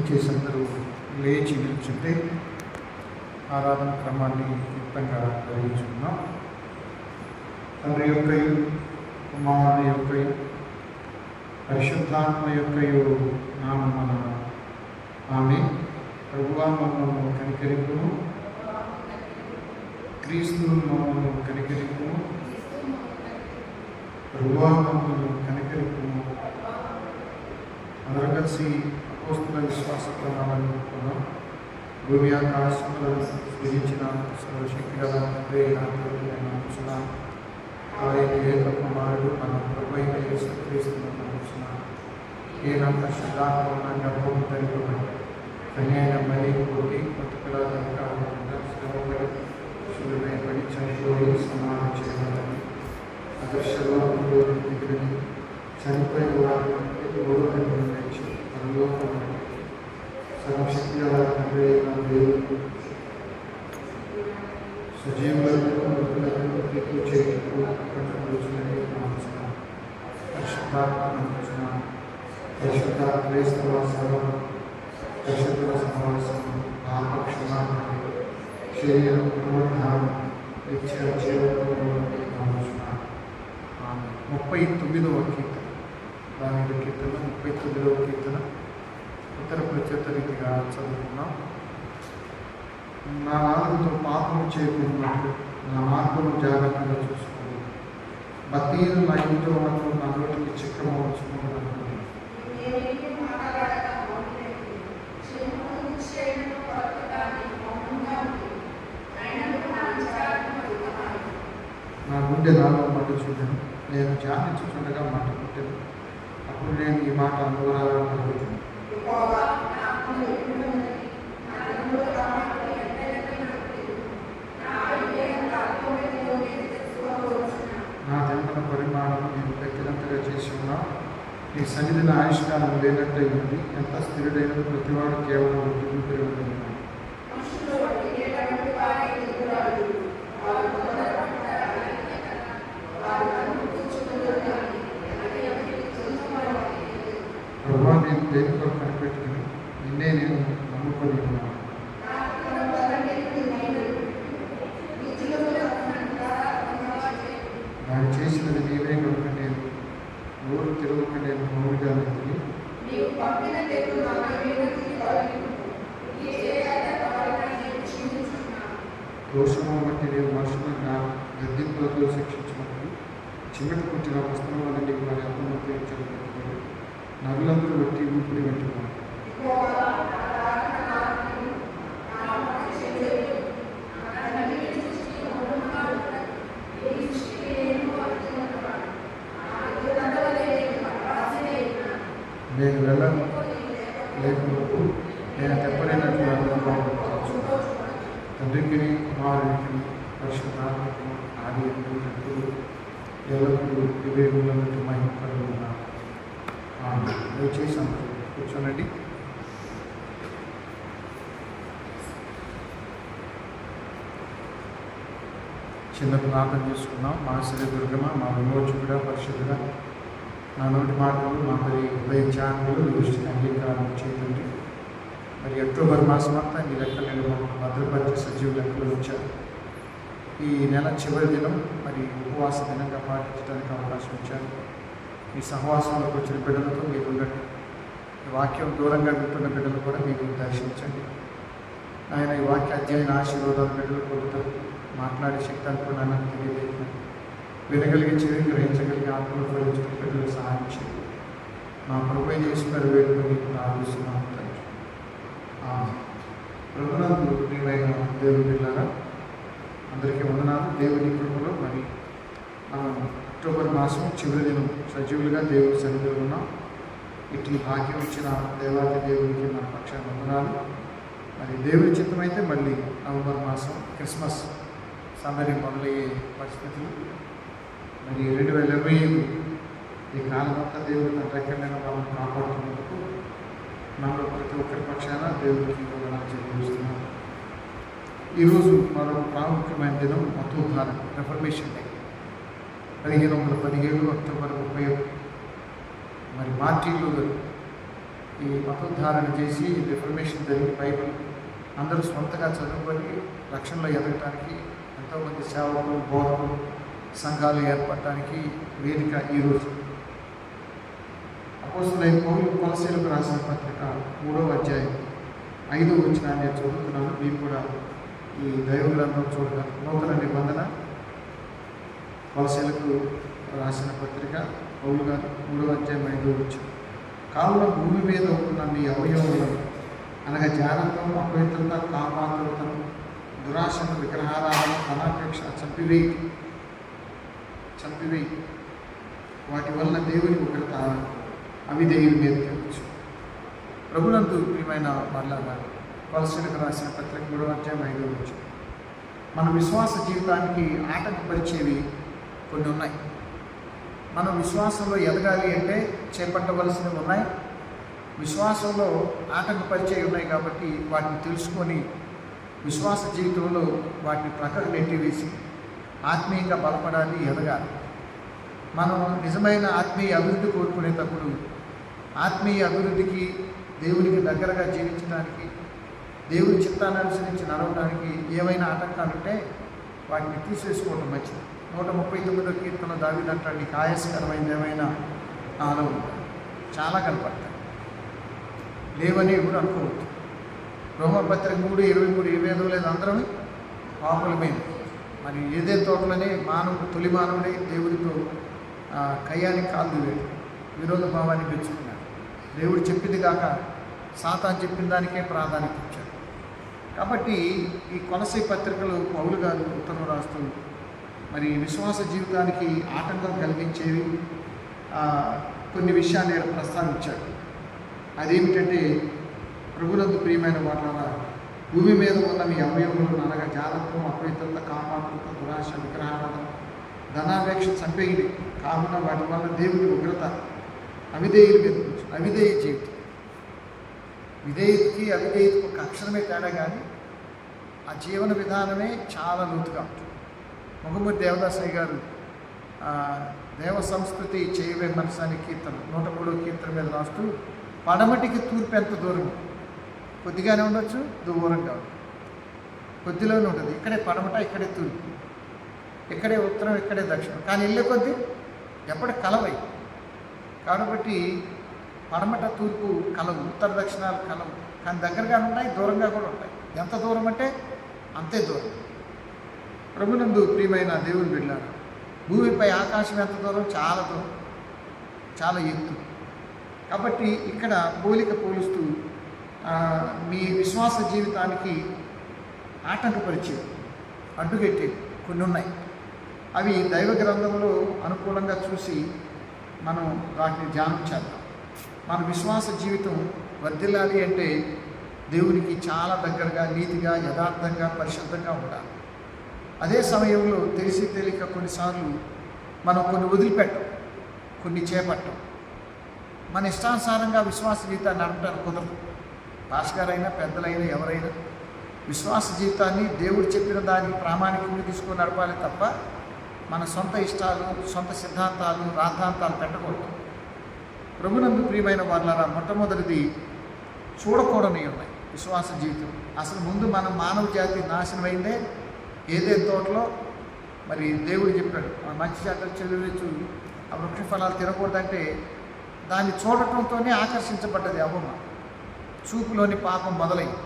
దయచేసి అందరూ లేచి నిల్చుంటే ఆరాధన క్రమాన్ని క్లుప్తంగా గ్రహించుకున్నాం. తండ్రి యొక్కయు కుమారుని యొక్కయు పరిశుద్ధాత్మ యొక్కయు నామమున ఆమేన్. ప్రభువా మమ్మల్ని కనికరింపుము, క్రీస్తు మమ్మల్ని కనికరింపుము, ప్రభువా మమ్మల్ని కనికరింపుము. అందరూ కలిసి అపోస్తుల విశ్వాస ప్రమాణాలను చెప్పుకున్నాం. భూమి ఆకాశములను సృజించిన సర్వశక్తి గల తండ్రి నమ్ముచున్నాను. ఆయన ఏక కుమారుడు మన ప్రభువైన యేసుక్రీస్తును నమ్ముచున్నాను. ఈయన పరిశుద్ధాత్మ గర్భము ధరింపబడి కన్యైన మరియ పుట్టి బతుకుల అధికారంగా శ్రమపడి శిలువపడి చనిపోయి సమాధి చేయబడి అదృశ్యలోకంలో దిగిని చనిపోయి మూడో దిగులు లేచి పరలోకం సర్వశక్తి గల తండ్రి దేవుడు సజీవులకు మృతులకు తీర్పు చేయుటకు నడుచుకుని నమ్ముచున్నాను. పరిశుద్ధాత్మ నమ్ముచున్నాను. పరిశుద్ధ క్రైస్తవ సభ పరిశుద్ధ సమావేశం పాపక్షమాపణ శరీర పునరుద్ధానం నిత్య జీవనంలో నమ్ముచున్నాను. 39వ కీర్తన, దాని కీర్తన 39వ కీర్తన ఉత్తర ప్రత్యుత్త రీతిగా చదువుకున్నాం. నా నాలుగుతో పాపం చేయకున్నట్లు నా మార్గము జాగ్రత్తగా చూసుకోండి. భక్తిహీను నా ఇంట్లో ఉన్నప్పుడు నా నోటికి చిక్కమ వచ్చుకుంటున్నాను. నా గుండె నాలో మట్టు చూడను, నేను ధ్యానించుచుండగా మట్టు పుట్టాను. అప్పుడు నేను ఈ మాట అనుభవాలను నా జన్మల పరిమాణం నేను పెట్టినంతగా చేసి ఉన్నా. నీ సన్నిధిని ఆయుష్కాలం లేనట్టు ఉంది. ఎంత స్థిరుడైన ప్రతివాడు కేవలం దిగుబడి ఉంటున్నాను. ప్రభా, నేను దేని కొరకు కనిపెట్టుకుని నిన్నే నేను నమ్ముకొని ఉన్నాను. ఆయన చేసినది నీవే కనుక నేను ఊరు తిరగక నేను మౌడిగా లేదు. దోషము బట్టి నేను మనుషులను నా గద్దింపులతో శిక్షించినప్పుడు చిమ్మట పుట్టిన వస్త్రం వల్ల నీకు వారి అపనొప్పించలేదు. నరులందరూ బట్టి ఊపిరి పెట్టుకున్నాను. నేను వెళ్ళను లేకున్నప్పుడు నేను తెప్పలేనట్లు అనుభవం తండ్రికి కుమారునికి పరిశుద్ధాత్మకు ఆది ఎప్పుడు ఎల్లప్పుడూ వివేకులకు మహిమపడి ఉన్నాను. దయచేసి అందరూ కూర్చోనండి. చిన్న ప్రార్థన చేసుకున్నాం. మా శ్రీ దుర్గమ, మా విమోచకుడ, పరిశుద్ధుడ, నా నోటి మాటలు మా మరి ఉదయించానులు దృష్టిని అంగీకారం చేయండి. మరి అక్టోబర్ మాసం అంతా ఈ లెక్కలు భద్రపరిచే సజీవ లెక్కలు వచ్చారు. ఈ నెల చివరి దినం మరి ఉపవాస దినంగా పాటించడానికి అవకాశం ఇచ్చారు. ఈ సహవాసంలోకి వచ్చిన బిడ్డలతో మీరు ఉండండి. ఈ వాక్యం దూరంగా వింటున్న బిడ్డలు కూడా మీరు దర్శించండి. ఆయన ఈ వాక్య అధ్యయన ఆశీర్వాదాలు బిడ్డలు పొందుతారు. మాట్లాడే శక్తి అనుకున్నాను తెలియలేదు. వినగలిగే చెవి గ్రహించగలిగే ఆత్మలు ఫలించిన బిడ్డలు సహాయం చేయండి. మా ప్రభువైన యేసువారి వేడుకొని ప్రార్థిస్తున్నాము తండ్రి. ప్రభునందు ప్రియమైన దేవుని బిడ్డలారా, అందరికీ వందనాలు. దేవుని కృపలో మరి మనం అక్టోబర్ మాసం చివరి దినం సజీవులుగా దేవుని సన్నిధిలో ఉన్నాం. ఇటు భాగ్యం ఇచ్చిన దేవాది దేవునికి మన పక్షాన వందనాలు. మరి దేవుని చిత్తమైతే మళ్ళీ నవంబర్ మాసం క్రిస్మస్ సందడి మొదలయ్యే పరిస్థితులు. మరి 2025 ఈ కాలమంతా దేవుడు తన రెక్కలైన మనం కాపాడుతున్నందుకు మనలో ప్రతి ఒక్కరి పక్షాన దేవుడికి వందనాలు చెల్లిస్తున్నాను. ఈరోజు మరో ప్రాముఖ్యమైన దినం మతోద్ధారం, రెఫర్మేషన్ డే. 1517 అక్టోబర్ 30 మరి మార్టిన్ లూథర్ ఈ మతోద్ధారణ చేసి రిఫర్మేషన్ జరిగి బైబిల్ అందరూ సొంతగా చదువుకొని రక్షణలో ఎదగటానికి ఎంతోమంది సేవకులు బోధకులు సంఘాలు ఏర్పడటానికి వేదిక ఈరోజు. అపోస్తలుడైన పౌలు కొలస్సీయులకు రాసిన పత్రిక 3వ అధ్యాయం 5వ వచనాన్ని నేను చదువుతున్నాను. మీరు కూడా ఈ దైవ గ్రంథం చూడగలరు. నూతన నిబంధన కొలస్సీయులకు రాసిన పత్రిక పౌలు గారు 3వ అధ్యాయం 5వ వచనం. కావున భూమి మీద ఉన్న మీ అవయవములను అనగా జ్ఞానంతో అపవిత్రత, కామాతురతను, దురాశను, విగ్రహారాధన, ధనాపేక్ష చంపివేయి. వాటి వలన దేవుని ఉగ్రత అవిధేయుల మీద తెలుసు. ప్రభునందు ప్రియమైన మరలాగా కొలస్సీయులకు రాసిన పత్రిక 3వ అధ్యాయం 5వ వచనం. మన విశ్వాస జీవితానికి ఆటంకపరిచేవి కొన్ని ఉన్నాయి. మనం విశ్వాసంలో ఎదగాలి అంటే చేపట్టవలసినవి ఉన్నాయి. విశ్వాసంలో ఆటంకపరిచేవి ఉన్నాయి కాబట్టి వాటిని తెలుసుకొని విశ్వాస జీవితంలో వాటిని ప్రక్కకు నెట్టివేసి ఆత్మీయంగా బలపడాలి, ఎదగాలి. మనం నిజమైన ఆత్మీయ అభివృద్ధి కోరుకునేటప్పుడు ఆత్మీయ అభివృద్ధికి, దేవునికి దగ్గరగా జీవించడానికి, దేవుని చిత్తాన్ని అనుసరించి నడవడానికి ఏమైనా ఆటంకాలు ఉంటే వాటిని తీసేసుకోవడం మంచిది. 139వ కీర్తన దావీదు అంటాడు, నీకు ఆయాసకరమైనది ఏమైనా నాలో చాలా కనపడతాయి, లేవని కూడా అనుకోవద్దు. రోమపత్రిక 3:23-25 లేదు, అందరం పాపులమైన. మరి ఏదే తోటలోనే తొలి మానవుడే దేవుడితో కయ్యానికి కాలు దిగాడు, విరోధ భావాన్ని పెంచుకున్నాడు. దేవుడు చెప్పింది కాక సాతాను చెప్పిన దానికే ప్రాధాన్యత ఇచ్చాడు. కాబట్టి ఈ కొలస్సీ పత్రికలు పౌలు గారు ఉత్తరం రాస్తూ మరి విశ్వాస జీవితానికి ఆటంకం కలిగించేవి కొన్ని విషయాలు నేను ప్రస్తావించాడు. అదేమిటంటే, ప్రభునందు ప్రియమైన వాటారా, భూమి మీద ఉన్న మీ అవయవములను అనగా జాలత్వం, అపవిత్రత, కామాతురత, దురాశ, విగ్రహారాధన, ధనాపేక్ష చంపేయుడి. కావున వాటి వల్ల దేవుని ఉగ్రత అవిధేయులు వెతుకుచ్చు. అవిధేయ జీవితం, విధేయతకి అవిధేయతకు ఒక అక్షరమే తేడా, కానీ ఆ జీవన విధానమే చాలా లోతుగా ఉంటుంది. మొహమ్మద్ దేవదాసయ్య గారు దేవ సంస్కృతి చేయవే మనసు అనే కీర్తన 103వ కీర్తన మీద రాస్తూ, పడమటికి తూర్పు ఎంత దూరం, కొద్దిగానే ఉండొచ్చు, దూరంగా ఉంటుంది, కొద్దిలోనే ఉంటుంది. ఇక్కడే పడమట, ఇక్కడే తూర్పు, ఇక్కడే ఉత్తరం, ఇక్కడే దక్షిణం, కానీ వెళ్ళే కొద్దీ ఎప్పటి కలవై. కాబట్టి పడమట తూర్పు కలవు, ఉత్తర దక్షిణాలు కలవు, కానీ దగ్గరగా ఉంటాయి, దూరంగా కూడా ఉంటాయి. ఎంత దూరం అంటే అంతే దూరం. ప్రభునందు ప్రియమైన దేవుని బిడ్డలారా, భూమిపై ఆకాశం ఎంత దూరం? చాలా దూరం, చాలా ఎత్తు. కాబట్టి ఇక్కడ పోలుస్తూ మీ విశ్వాస జీవితానికి ఆటంకపరిచేవి, అడ్డుగట్టేవి కొన్ని ఉన్నాయి. అవి దైవ గ్రంథంలో అనుకూలంగా చూసి మనం వాటిని ధ్యానం చేద్దాం. మన విశ్వాస జీవితం వర్ధిల్లాలి అంటే దేవునికి చాలా దగ్గరగా, నీతిగా, యథార్థంగా, పరిశుద్ధంగా ఉండాలి. అదే సమయంలో తెలిసి తెలియక కొన్నిసార్లు మనం కొన్ని వదిలిపెట్టం, కొన్ని చేపట్టం. మన ఇష్టానుసారంగా విశ్వాస జీవితాన్ని నడపడానికి కుదరదు. భాస్కరైనా, పెద్దలైనా, ఎవరైనా విశ్వాస జీవితాన్ని దేవుడు చెప్పిన దానికి ప్రామాణికంగా తీసుకొని నడపాలి తప్ప మన సొంత ఇష్టాలు, సొంత సిద్ధాంతాలు, రాద్ధాంతాలు పెట్టకూడదు. ప్రభునందు ప్రియమైన వాళ్ళారా, మొట్టమొదటిది చూడకూడని ఉన్నాయి విశ్వాస జీవితం. అసలు ముందు మన మానవ జాతి నాశనమైందే ఏదేని తోటలో. మరి దేవుడు చెప్పాడు, మంచి చెడ్డలు చెల్లించు, ఆ వృక్ష ఫలాలు తినకూడదంటే దాన్ని చూడటంతోనే ఆకర్షించబడ్డది అవ్వమ్మ. చూపులోని పాపం మొదలైంది,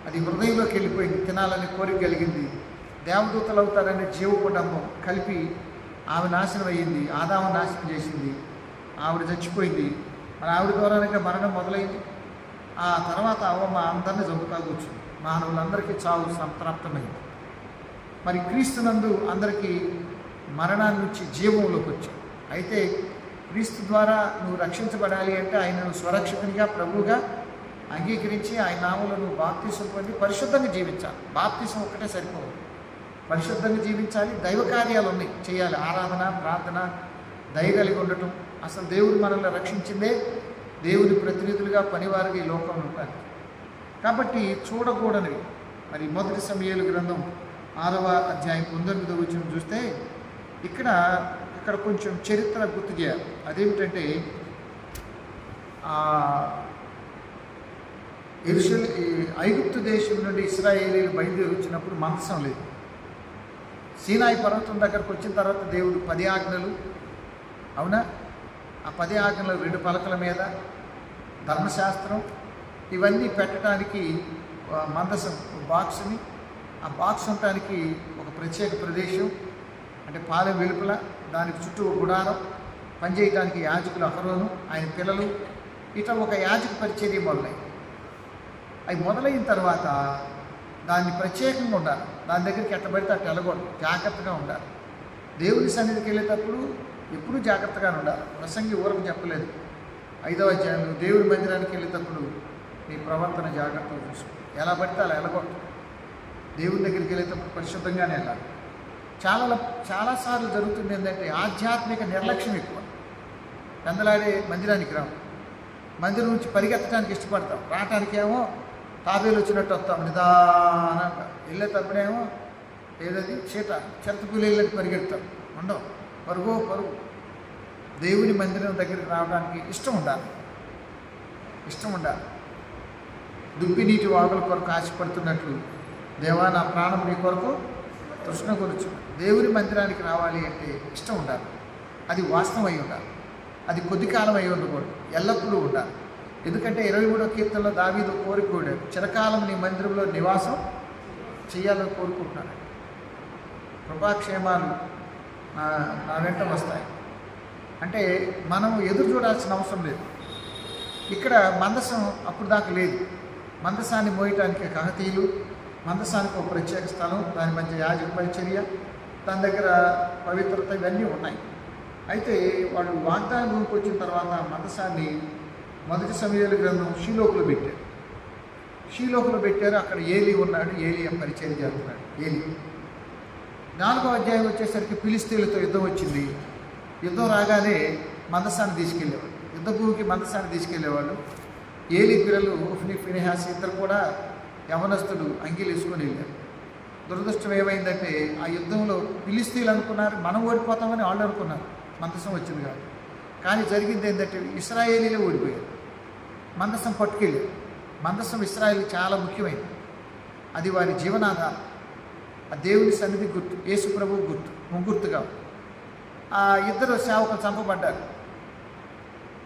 అది హృదయంలోకి వెళ్ళిపోయింది, తినాలని కోరిక కలిగింది. దేవదూతలు అవుతారనే జీవకుటుంబం కలిపి ఆమె నాశనం అయ్యింది, ఆదాము నాశనం చేసింది, ఆవిడ చచ్చిపోయింది. మరి ఆవిడ ద్వారానే మరణం మొదలైంది. ఆ తర్వాత అవ్వమ్మ అందరినీ చంపుతా కూర్చుంది, మానవులందరికీ చావు సంప్రాప్తమైంది. మరి క్రీస్తునందు అందరికీ మరణాన్ని నుంచి జీవంలోకి వచ్చావు. అయితే క్రీస్తు ద్వారా నువ్వు రక్షించబడాలి అంటే ఆయనను స్వరక్షకునిగా, ప్రభువుగా అంగీకరించి ఆయన నామములో నువ్వు బాప్తిసం పొంది పరిశుద్ధంగా జీవించాలి. బాప్తిసం ఒక్కటే సరిపోదు, పరిశుద్ధంగా జీవించాలి. దైవ కార్యాలు ఉన్నాయి, చేయాలి. ఆరాధన, ప్రార్థన, దయ కలిగి ఉండటం. అసలు దేవుడు మనల్ని రక్షించిందే దేవుని ప్రతినిధులుగా, పనివారిగా ఈ లోకంలో ఉంటారు. కాబట్టి చూడకూడనివి. మరి మొదటి సమూయేలు గ్రంథం 6వ అధ్యాయం 19వ వచనం చూస్తే ఇక్కడ కొంచెం చరిత్ర గుర్తు చేయాలి. అదేమిటంటే ఈ ఐగుప్తు దేశం నుండి ఇశ్రాయేలీలు బయలుదేరి వచ్చినప్పుడు మందసం లేదు. సీనాయి పర్వతం దగ్గరకు వచ్చిన తర్వాత దేవుడు 10 ఆజ్ఞలు, అవునా, ఆ 10 ఆజ్ఞలు 2 పలకల మీద ధర్మశాస్త్రం ఇవన్నీ పెట్టడానికి మందసం బాక్స్ని, ఆ బాక్స్ ఉండటానికి ఒక ప్రత్యేక ప్రదేశం, అంటే పాలెం వెలుపల దానికి చుట్టూ గుడారం, పనిచేయడానికి యాజకులు అహరోను ఆయన పిల్లలు, ఇట్లా ఒక యాజక పరిచర్య మొదలైంది. అవి మొదలైన తర్వాత దాన్ని ప్రత్యేకంగా ఉండాలి. దాని దగ్గరికి ఎట్టబడితే అట్ట వెళ్ళకూడదు, జాగ్రత్తగా ఉండాలి. దేవుని సన్నిధికి వెళ్ళేటప్పుడు ఎప్పుడూ జాగ్రత్తగానే ఉండాలి. ప్రసంగి ఊరకు చెప్పలేదు 5వ అధ్యాయంలో, దేవుని మందిరానికి వెళ్ళేటప్పుడు నీ ప్రవర్తన జాగ్రత్తగా చూసుకో, ఎలా పడితే అలా వెళ్ళకూడదు. దేవుని దగ్గరికి వెళ్ళేటప్పుడు పరిశుద్ధంగానే వెళ్ళాలి. చాలాసార్లు జరుగుతుంది ఏంటంటే ఆధ్యాత్మిక నిర్లక్ష్యం ఎక్కువ. పెందలాడే మందిరానికి రావు, మందిరం నుంచి పరిగెత్తడానికి ఇష్టపడతాం, రావటానికి ఏమో తాబేలు వచ్చినట్టు వస్తాం నిదానంగా, వెళ్ళేటప్పుడేమో ఏదది చిరతపూలు వెళ్ళినట్టు పరిగెడతాం, ఉండవు, పరుగు. దేవుని మందిరం దగ్గరికి రావడానికి ఇష్టం ఉండాలి. దుబ్బి నీటి వాగుల కొరకు ఆశపడుతున్నట్లు, దేవా నా ప్రాణం నీ కొరకు తృష్ణ కొరుచు. దేవుని మందిరానికి రావాలి అంటే ఇష్టం ఉండాలి. అది వాస్తవం అయి ఉండాలి. అది కొద్ది కాలం అయి ఉండకూడదు, ఎల్లప్పుడూ ఉండాలి. ఎందుకంటే 23వ కీర్తనలో దావీదు కోరుకోడాడు, చిరకాలం నీ మందిరంలో నివాసం చేయాలని కోరుకుంటున్నాడు. కృపాక్షేమాలు నా వెంట వస్తాయి. అంటే మనం ఎదురు చూడాల్సిన అవసరం లేదు. ఇక్కడ మందసం అప్పుడు దాకా లేదు. మందసాన్ని మోయటానికి కహతీలు, మందసానికి ఒక ప్రత్యేక స్థలం, దాని మధ్య యాజక పరిచర్య, దాని దగ్గర పవిత్రత ఇవన్నీ ఉన్నాయి. అయితే వాళ్ళు వాగ్దాన భూమికి వచ్చిన తర్వాత మందసాన్ని 1 సమూయేలు గ్రంథం షీలోకులో పెట్టారు. అక్కడ ఏలీ ఉన్నాడు, ఏలీ పరిచర్య చేస్తున్నాడు. ఏలీ 4వ అధ్యాయం వచ్చేసరికి ఫిలిష్తీయులతో యుద్ధం వచ్చింది. యుద్ధం రాగానే మందసాన్ని తీసుకెళ్ళేవాడు, యుద్ధ భూమికి మందసాన్ని తీసుకెళ్ళేవాళ్ళు. ఏలీ పిల్లలు హోఫ్నీ, ఫినెహాస్ ఇద్దరు కూడా యవనస్తులు అంగీలు వేసుకొని వెళ్ళారు. దురదృష్టం ఏమైందంటే ఆ యుద్ధంలో ఫిలిష్తీయులు అనుకున్నారు మనం ఓడిపోతామని, వాళ్ళు అనుకున్నారు మందసం వచ్చింది కాదు. కానీ జరిగింది ఏంటంటే ఇశ్రాయేలీలే ఓడిపోయారు, మందసం పట్టుకెళ్ళారు. మందసం ఇశ్రాయేల్ చాలా ముఖ్యమైనది, అది వారి జీవనాధారం. ఆ దేవుని సన్నిధి గుర్తు, యేసు ప్రభువు గుర్తు, ముగ్గుర్తుగా. ఆ ఇద్దరు సేవకులు చంపబడ్డారు.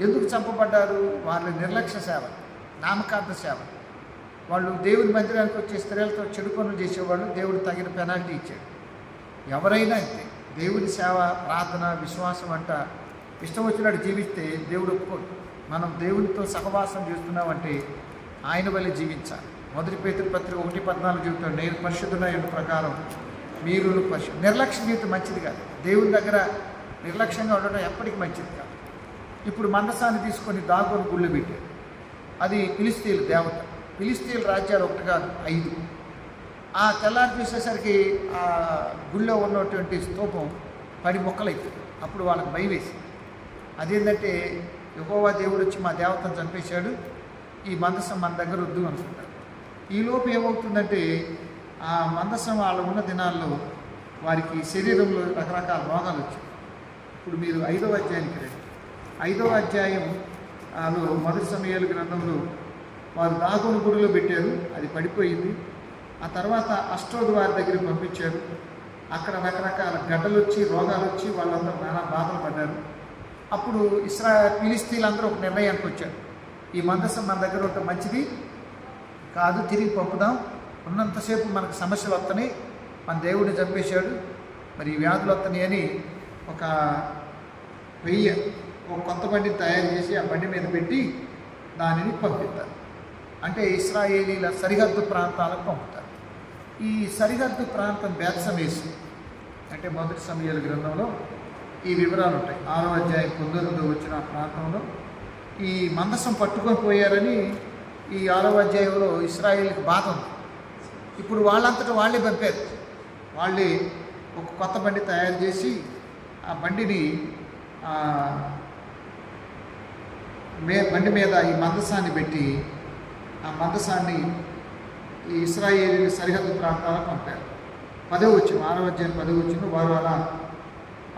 ఎందుకు చంపబడ్డారు? వాళ్ళ నిర్లక్ష్య సేవ, నామకార్థ సేవ. వాళ్ళు దేవుని మందిరానికి వచ్చే స్త్రీలతో చెడు పనులు చేసేవాళ్ళు. దేవుడు తగిన పెనాల్టీ ఇచ్చాడు. ఎవరైనా అంతే, దేవుని సేవ, ప్రార్థన, విశ్వాసం అంట ఇష్టం వచ్చినట్టు జీవిస్తే దేవుడు ఒప్పుకోడు. మనం దేవునితో సహవాసం చేస్తున్నామంటే ఆయన వల్లే జీవించాలి. 1 పేతురు పత్రిక 1:14 చెబుతాడు, నేను పరిశుద్ధుడైన ప్రకారం మీరు నిర్లక్ష్య జీవితం మంచిది కాదు. దేవుని దగ్గర నిర్లక్ష్యంగా ఉండడం ఎప్పటికీ మంచిది కాదు. ఇప్పుడు మందసాన్ని తీసుకొని దాగోను గుళ్ళు పెట్టారు. అది ఫిలిష్తీయుల దేవత. ఫిలిష్తీయుల రాజ్యాలు 1 కాదు 5. ఆ తెల్లారి చూసేసరికి ఆ గుళ్ళో ఉన్నటువంటి స్తూపం పడి మొక్కలైపోయింది. అప్పుడు వాళ్ళకి భయం వేసి, అదేంటంటే యెహోవా దేవుడు వచ్చి మా దేవతను చంపేశాడు, ఈ మందసం మన దగ్గర వద్దు అనుకుంటారు. ఈలోపు ఏమవుతుందంటే ఆ మందసం వాళ్ళు ఉన్న దినాల్లో వారికి శరీరంలో రకరకాల రోగాలు వచ్చాయి. ఇప్పుడు మీరు 5వ అధ్యాయానికి రండి. 5వ అధ్యాయంలో 1 సమూయేలు గ్రంథంలో వారు దాగోను గుడిలో పెట్టారు, అది పడిపోయింది. ఆ తర్వాత అష్టోదు వారి దగ్గరికి పంపించారు. అక్కడ రకరకాల గడ్డలు వచ్చి, రోగాలు వచ్చి వాళ్ళందరూ నానా బాధలు పడ్డారు. అప్పుడు ఫిలిష్తీయులందరూ ఒక నిర్ణయానికి వచ్చారు, ఈ మందసం మన దగ్గర ఉంటే మంచిది కాదు, తిరిగి పంపుదాం. ఉన్నంతసేపు మనకు సమస్యలు వస్తున్నాయి, మన దేవుడిని చంపేశాడు, మరి ఈ వ్యాధులు వస్తున్నాయి అని ఒక కొత్త బండిని తయారు చేసి ఆ బండి మీద పెట్టి దానిని పంపిస్తారు. అంటే ఇశ్రాయేలీల సరిహద్దు ప్రాంతాలకు పంపుతారు. ఈ సరిహద్దు ప్రాంతం బేత్షెమెషు, అంటే 1 సమూయేలు గ్రంథంలో ఈ వివరాలు ఉంటాయి. 6వ అధ్యాయం 19 వచ్చిన ప్రాంతంలో ఈ మందసం పట్టుకొని పోయారని ఈ 6వ అధ్యాయంలో ఇశ్రాయేలుకి బాధ ఉంది. ఇప్పుడు వాళ్ళంతటా వాళ్ళే పంపారు. వాళ్ళే ఒక కొత్త బండి తయారు చేసి ఆ బండిని బండి మీద ఈ మందసాన్ని పెట్టి ఆ మందసాన్ని ఈ ఇశ్రాయేలీల సరిహద్దు ప్రాంతాలకు పంపారు. 10వ వచనం, 6వ అధ్యాయం 10వ వచనం, వారు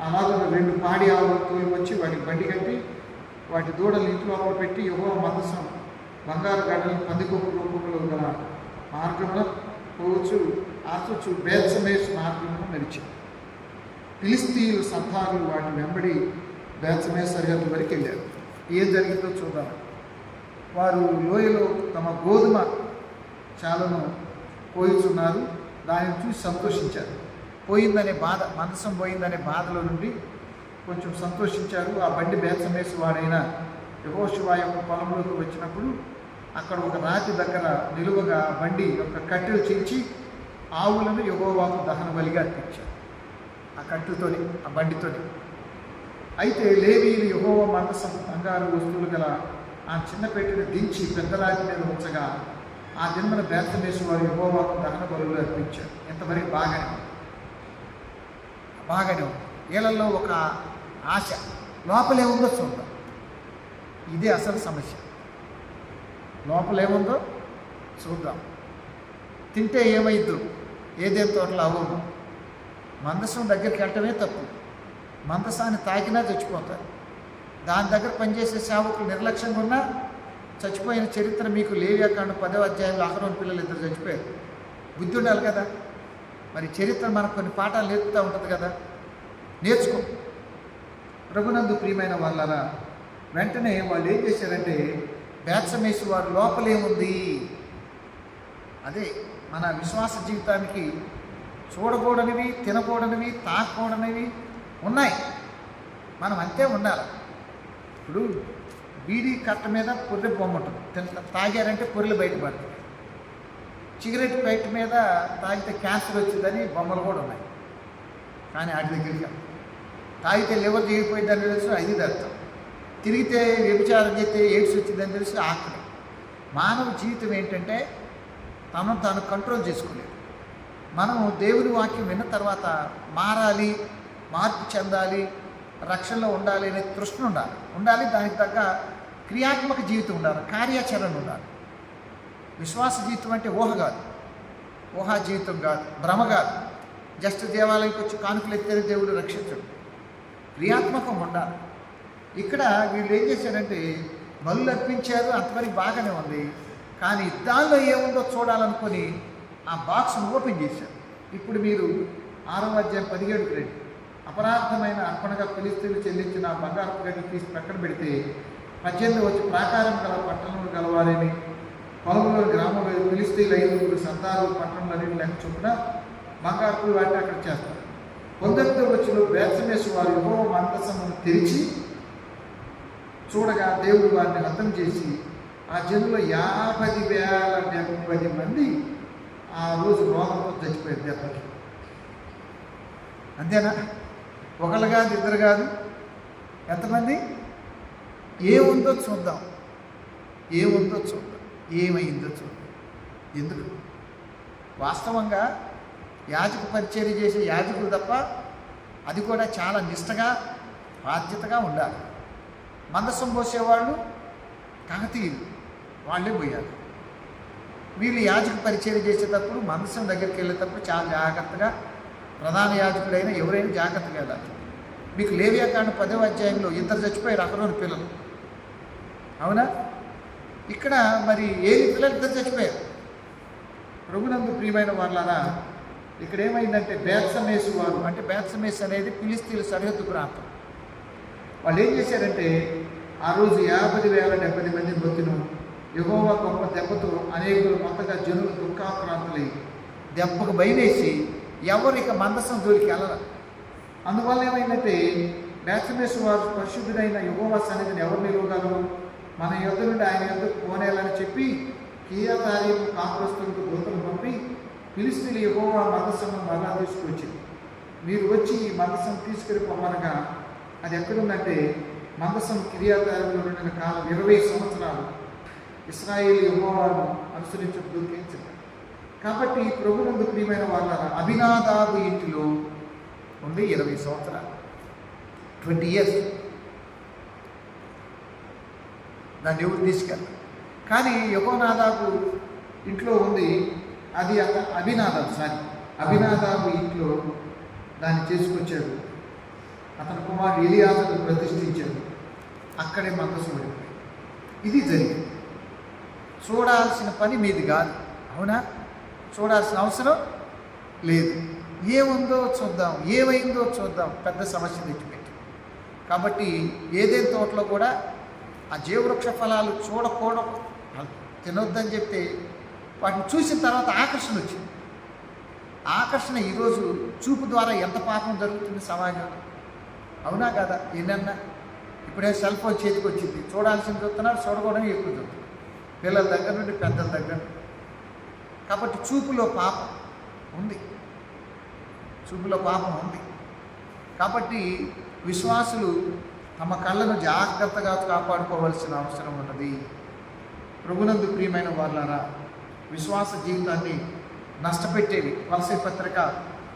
అలాగే 2 పాడి ఆవులు తోలి వచ్చి వాటికి బండి కట్టి వాటి దూడలు ఇంట్లో పెట్టి యెహోవా మందసం బంగారు గడ్డలు పందికొప్పు రూపంలో గల మార్గంలో ఆర్చొచ్చు బేత్షెమెషు మార్గంలో నడిచారు. ఫిలిష్తీయులు సంతానులు వాటి వెంబడి బేత్షెమెషు సరిహద్దు వరకు వెళ్ళారు. ఏం జరిగిందో చూద్దాం. వారు లోయలో తమ గోధుమ చాలను పోయిచున్నారు. దానిని చూసి సంతోషించారు. పోయిందనే బాధ, మందసం పోయిందనే బాధలో నుండి కొంచెం సంతోషించారు. ఆ బండి బేత్షెమెషు వాడైన యెహోషువ యొక్క పొలంలోకి వచ్చినప్పుడు అక్కడ ఒక రాతి దగ్గర నిలువగా బండి యొక్క కట్టెలు చించి ఆవులను యెహోవాకు దహన బలిగా అర్పించారు. ఆ కట్టుతోని, ఆ బండితోని. అయితే లేవీయులు యెహోవా మందసం బంగారు వస్తువులు గల ఆ చిన్న పెట్టెను దించి పెద్ద రాతి మీద ఉంచగా ఆ దినమున బేత్షెమెషు వారు యెహోవాకు దహన బలులు అర్పించారు. ఎంతవరకు బాగానే ఉంది. వీళ్ళల్లో ఒక ఆశ, లోపలేముందో చూద్దాం. ఇదే అసలు సమస్య. లోపలేముందో చూద్దాం. తింటే ఏమైద్దు, ఏదేం తోటలో అవ్వదు. మందసం దగ్గరికి వెళ్ళటమే తప్పు. మందసాన్ని తాకినా చచ్చిపోతారు. దాని దగ్గర పనిచేసే సేవకులు నిర్లక్ష్యంగా ఉన్నా చచ్చిపోయిన చరిత్ర మీకు లేవియాకాండం 10వ అధ్యాయంలో అహరోను పిల్లలు 2 చచ్చిపోయారు. బుద్ధి ఉండాలి కదా. మరి చరిత్ర మనకు కొన్ని పాఠాలు నేర్పుతూ ఉంటుంది కదా. నేర్చుకో. ప్రభునందు ప్రియమైన వాళ్ళరా, వెంటనే వాళ్ళు ఏం చేశారంటే బేత్షెమెషు వారు లోపలేముంది, అదే మన విశ్వాస జీవితానికి చూడకూడనివి, తినకూడనివి, తాకూడనివి ఉన్నాయి. మనం అంతే ఉండాలి. ఇప్పుడు బీడీ కట్ట మీద పొర్రె బొమ్మ ఉంటుంది. తాగారంటే పొర్రెలు బయటపడతాయి. సిగరెట్ బయట మీద తాగితే క్యాన్సర్ వచ్చిందని బొమ్మలు కూడా ఉన్నాయి. కానీ వాటి దగ్గరికి తాగితే లివర్ చేయిపోయిందని తెలుసు, అది అర్థం. తిరిగితే వ్యభిచారం చేస్తే ఎయిడ్స్ వచ్చిందని తెలిసి ఆకలి. మానవ జీవితం ఏంటంటే తనను తాను కంట్రోల్ చేసుకోలేదు. మనము దేవుని వాక్యం విన్న తర్వాత మారాలి, మార్పు చెందాలి, రక్షణలో ఉండాలి అనే తృష్ణ ఉండాలి. దానికి తగ్గ క్రియాత్మక జీవితం ఉండాలి, కార్యాచరణ ఉండాలి. విశ్వాస జీవితం అంటే ఊహ కాదు, ఊహా జీవితం కాదు, భ్రమ కాదు. జస్ట్ దేవాలయంకి వచ్చి కానుకలు ఎత్తేనే దేవుడు రక్షించడు. క్రియాత్మకం ఉండాలి. ఇక్కడ వీళ్ళు ఏం చేశారంటే బలులు అర్పించారు, అంతవరకు బాగానే ఉంది. కానీ దానిలో ఏముందో చూడాలనుకొని ఆ బాక్స్ను ఓపెన్ చేశారు. ఇప్పుడు మీరు 6వ అధ్యాయం 17కి రండి. అపరాధమైన అర్పణగా ఫిలిష్తీయులు చెల్లించిన బంగారపు గడ్డలు తీసి పక్కన పెడితే 18 వచ్చి ప్రాకారం గల పట్టణంలో గలవారని పొలంలో గ్రామంలో ఫిలిష్తీయులు 5 సంతాలు పట్టణంలో లెక్క చొప్పున బంగారపు వాటిని అక్కడ చేస్తారు. 19 వచ్చిన బేత్షెమెషు వారు యెహోవా మందసమును తెరిచి చూడగా దేవుడు వారిని హతం చేసి ఆ జనులు 50,070 మంది ఆ రోజు రోగంతో చచ్చిపోయారు దెబ్బకి. అంతేనా? ఒకళ్ళు కాదు, ఇద్దరు కాదు, ఎంతమంది? ఏముందో చూద్దాం, ఏమైందో చూద్దాం. ఎందుకు? వాస్తవంగా యాజక పరిచర్య చేసే యాజకులు తప్ప అది కూడా చాలా నిష్టగా, బాధ్యతగా ఉండాలి. మందసం పోసేవాళ్ళు కాకతీయులు, వాళ్ళే పోయారు. వీళ్ళు యాజక పరిచర్య చేసేటప్పుడు మందసం దగ్గరికి వెళ్ళేటప్పుడు చాలా జాగ్రత్తగా, ప్రధాన యాజకుడైన ఎవరైనా జాగ్రత్తగా వెళ్ళాలి. మీకు లేవియాకాండం 10వ అధ్యాయంలో 2 చచ్చిపోయారు, అహరోను పిల్లలు. అవునా? ఇక్కడ మరి ఏలి పిల్లలు 2 చచ్చిపోయారు. ప్రభునందు ప్రియమైన వాళ్ళారా, ఇక్కడ ఏమైందంటే బేత్షెమెషు వారు, అంటే బేత్షెమెషు అనేది ఫిలిష్తీయుల సరిహద్దు ప్రాంతం. వాళ్ళు ఏం చేశారంటే ఆ రోజు 50,070 మంది మృతును యెహోవా గొప్ప దెబ్బతో అనేకులు కొత్తగా జనులు దుఃఖాక్రాంతులై దెబ్బకు భయమేసి ఎవరు ఇక మందసం జోలికి వెళ్ళరు. అందువల్ల ఏమైందంటే బేత్షెమెషు వారు పరిశుద్ధుడైన యెహోవా సన్నిధిని ఎవరు నిలవగలరు, మన యొద్ద నుండి ఆయన యొద్దకు పోనేయాలని చెప్పి కీయతారీము కాపురస్తులకు దూతలు పంపి ఫిలిష్తీయులు యెహోవా మందసమును మరలా తీసుకువచ్చింది. మీరు వచ్చి ఈ మందసం తీసుకెళ్ళి పొమ్మనగా అది ఎక్కడుందంటే మందసం కిర్యతారీములో ఉండిన కాలం 20 సంవత్సరాలు ఇశ్రాయేలు యెహోవాను అనుసరించడం దొరికించింది. కాబట్టి ప్రభునందు ప్రియమైన వాళ్ళ అబీనాదాబు ఇంటిలో ఉంది 20 సంవత్సరాలు, 20 years. దాన్ని ఎవరు తీసుకెళ్ళారు. కానీ యెహోనాదాబు ఇంట్లో ఉంది, అది అబీనాదాబు ఇంట్లో దాన్ని చేసుకొచ్చాడు. అతని కుమారుడు ఎలియాజరును ప్రతిష్ఠించాడు. అక్కడే మందసం పడిపోయింది. ఇది జరిగింది. చూడాల్సిన పని మీది కాదు. అవునా? చూడాల్సిన అవసరం లేదు. ఏముందో చూద్దాం, ఏమైందో చూద్దాం, పెద్ద సమస్య తెచ్చిపెట్టి. కాబట్టి ఏదైనా తోటలో కూడా ఆ జీవవృక్ష ఫలాలు చూడకూడదు, తినొద్దని చెప్తే వాటిని చూసిన తర్వాత ఆకర్షణ వచ్చింది. ఆకర్షణ ఈరోజు చూపు ద్వారా ఎంత పాపం జరుగుతుంది సమాజంలో. అవునా కదా? ఎన్నన్నా ఇప్పుడే సెల్ ఫోన్ చేతికి వచ్చింది, చూడాల్సింది చూస్తున్నారు, చూడకూడదు ఎక్కువ చూస్తున్నారు, పిల్లల దగ్గర నుండి పెద్దల దగ్గర. కాబట్టి చూపులో పాపం ఉంది, చూపులో పాపం ఉంది. కాబట్టి విశ్వాసులు తమ కళ్ళను జాగ్రత్తగా కాపాడుకోవాల్సిన అవసరం ఉన్నది. ప్రభునందు ప్రియమైన వాళ్ళారా, విశ్వాస జీవితాన్ని నష్టపెట్టేవి కొలసీ పత్రిక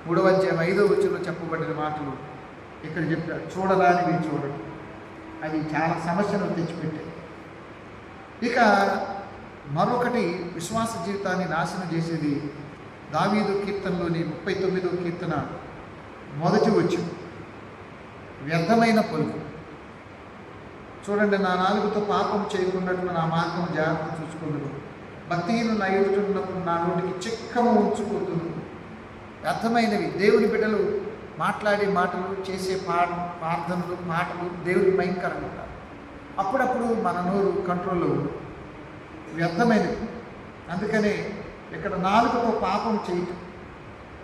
3వ అధ్యాయం 5వ వచనంలో చెప్పబడిన మాటలు ఇక్కడ చెప్పారు. చూడరానివి చూడడం, అది చాలా సమస్యను తెచ్చిపెట్టాయి. ఇక మరొకటి విశ్వాస జీవితాన్ని నాశనం చేసేది దావీదు కీర్తనలోని 39వ కీర్తన మొదటి వచనం, వ్యర్థమైన పలుకు. చూడండి, నా నాలుగుతో పాపం చేయకున్నట్లు నా మార్గం జాగ్రత్త చూసుకుందును, భక్తిహీనులు నా ఎదుట ఉన్నప్పుడు నా నోటికి చిక్కము ఉంచుకుందును. వ్యర్థమైనవి. దేవుని బిడ్డలు మాట్లాడే మాటలు, చేసే ప్రార్థనలు, మాటలు దేవుని భయంకరంగా ఉంటారు. అప్పుడప్పుడు మన నోరు కంట్రోల్లో వ్యర్థమైనవి. అందుకనే ఇక్కడ నాలుగుతో పాపం చేయటం,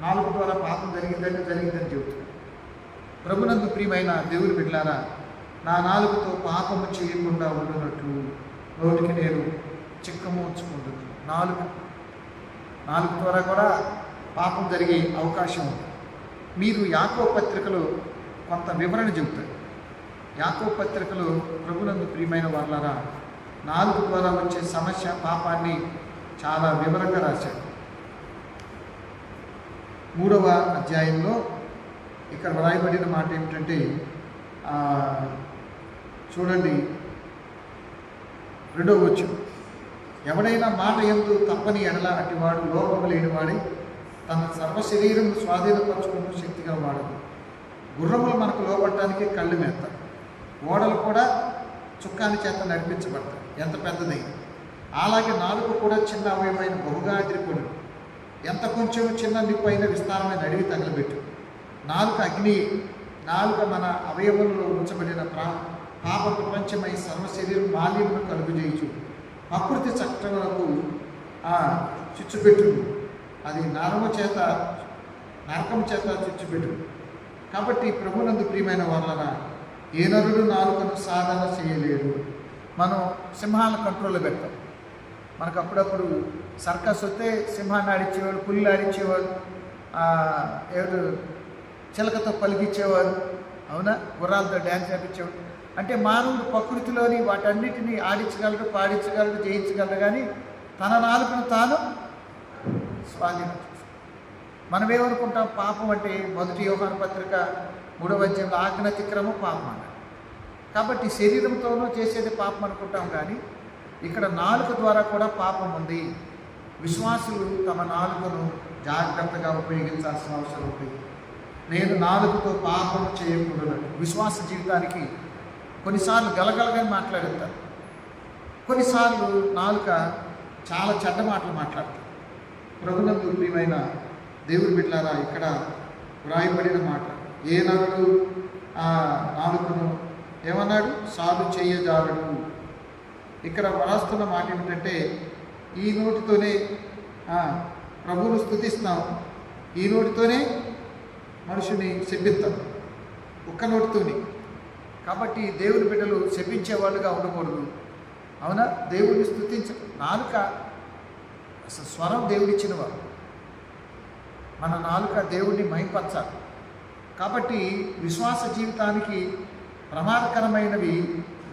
నాలుగు ద్వారా పాపం జరిగిందని చెబుతుంది. ప్రభునందు ప్రియమైన దేవుని బిడ్డలారా, నా నాలుగుతో పాపము చేయకుండా ఉండునట్లు నోటికి నేను చిక్కము ఉంచుకుంటుంది. నాలుగు ద్వారా కూడా పాపం జరిగే అవకాశం ఉంది. మీరు యాకోబు పత్రికలో కొంత వివరణ చెబుతారు. యాకోబు పత్రికలో ప్రభునందు ప్రియమైన వాళ్ళారా, నాలుగు ద్వారా వచ్చే సమస్య, పాపాన్ని చాలా వివరంగా రాశాడు. 3వ అధ్యాయంలో ఇక్కడ వ్రాయబడిన మాట ఏమిటంటే, చూడండి 2వ వచనం, ఎవడైనా మాట యందు తప్పని ఎడల అటివాడు లోపము లేనివాడి తన సర్వశరీరం స్వాధీనపరచుకున్న శక్తిగా వాడదు. గుర్రములు మనకు లోపడటానికి కళ్ళు మేస్తారు, ఓడలు కూడా చుక్కాని చేత నడిపించబడతాయి, ఎంత పెద్దదైంది. అలాగే నాలుక కూడా చిన్న అవయవమైన బహుగా అదిరిపడు, ఎంత కొంచెం చిన్న నిప్పు అయిన విస్తారమైన అడవి తగలబెట్టు. నాలుక అగ్ని, నాలుక మన అవయవంలో ఉంచబడిన పాప ప్రపంచమై సర్వశరీరం మాలిన్యము కలుగుజేయచ్చు. ప్రకృతి చట్టములకు చిచ్చుపెట్టు, అది నరకం చేత చిచ్చుపెట్టు. కాబట్టి ప్రభునందు ప్రియమైన వాళ్ళన ఏ నరుడు నాలుకను సాధన చేయలేడు. మనం సింహాల కంట్రోల్లో పెడతాం. మనకు అప్పుడప్పుడు సర్కస్ వస్తే సింహాన్ని ఆడించేవాడు, పుల్లి ఆడించేవాడు, ఎవరు చిలకతో పలికిచ్చేవారు, అవునా, గుర్రాలతో డ్యాన్స్ చేయించేవాడు. అంటే మానవుడు ప్రకృతిలోని వాటన్నిటినీ ఆడించగలడు, పాడించగలడు, జయించగలడు, కానీ తన నాలుకను తాను స్వాధీనం. మనమేమనుకుంటాం, పాపం అంటే 1 యోహాను పత్రిక 3వ అధ్యాయంలో ఆజ్ఞాతిక్రమం పాపం అన్నాడు. కాబట్టి శరీరంతోనూ చేసేది పాపం అనుకుంటాం, కానీ ఇక్కడ నాలుక ద్వారా కూడా పాపం ఉంది. విశ్వాసులు తమ నాలుకను జాగ్రత్తగా ఉపయోగించాల్సిన అవసరం ఉంది. నేను నాలుకతో పాపం చేయకూడదు. విశ్వాస జీవితానికి కొన్నిసార్లు గలగలగా మాట్లాడతారు, కొన్నిసార్లు నాలుక చాలా చెడ్డ మాటలు మాట్లాడతారు. ప్రభునందు ప్రియమైన దేవుని బిడ్డలారా, ఇక్కడ వ్రాయబడిన మాట, ఏ నరుడు నాలుకను ఏమన్నాడు, సాధు చేయజాలడు. ఇక్కడ వ్రాస్తున్న మాట ఏమిటంటే, ఈ నోటితోనే ప్రభువును స్తుతిస్తాం, ఈ నోటితోనే మనుషుని శపిస్తాం, ఒక్క నోటితోని. కాబట్టి దేవుని బిడ్డలు శపించేవాళ్ళుగా ఉండకూడదు, అవునా. దేవుడిని స్తుతించ నాలుక అసలు స్వరం దేవుడిచ్చినవారు, మన నాలుక దేవుడిని మహింపరచాలి. కాబట్టి విశ్వాస జీవితానికి ప్రమాదకరమైనవి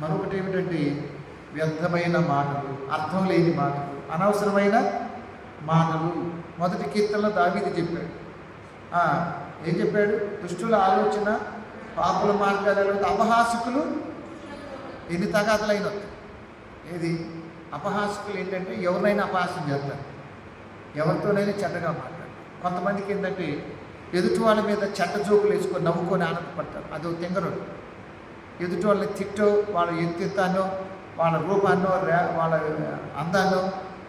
మరొకటి ఏమిటంటే వ్యర్థమైన మాటలు, అర్థం లేని మాటలు, అనవసరమైన మాటలు. 1 కీర్తనలో దావీదు చెప్పాడు, ఏం చెప్పాడు, దుష్టుల ఆలోచన పాపుల మార్గాలలో అపహాసకులు ఎన్ని తగాదలైన. ఏది అపహాసకులు ఏంటంటే ఎవరినైనా అపహాసం చేస్తారు, ఎవరితోనైనా చెడ్డగా మాట్లాడతారు. కొంతమందికి ఏంటంటే ఎదుటి వాళ్ళ మీద చెడ్డ జోకులు వేసుకొని నవ్వుకొని ఆనందపడతారు, అదో తెంగరుడు. ఎదుటి వాళ్ళని తిట్టో, వాళ్ళు ఎత్తిస్తానో వాళ్ళ రూపాన్నో వాళ్ళ అందాన్నో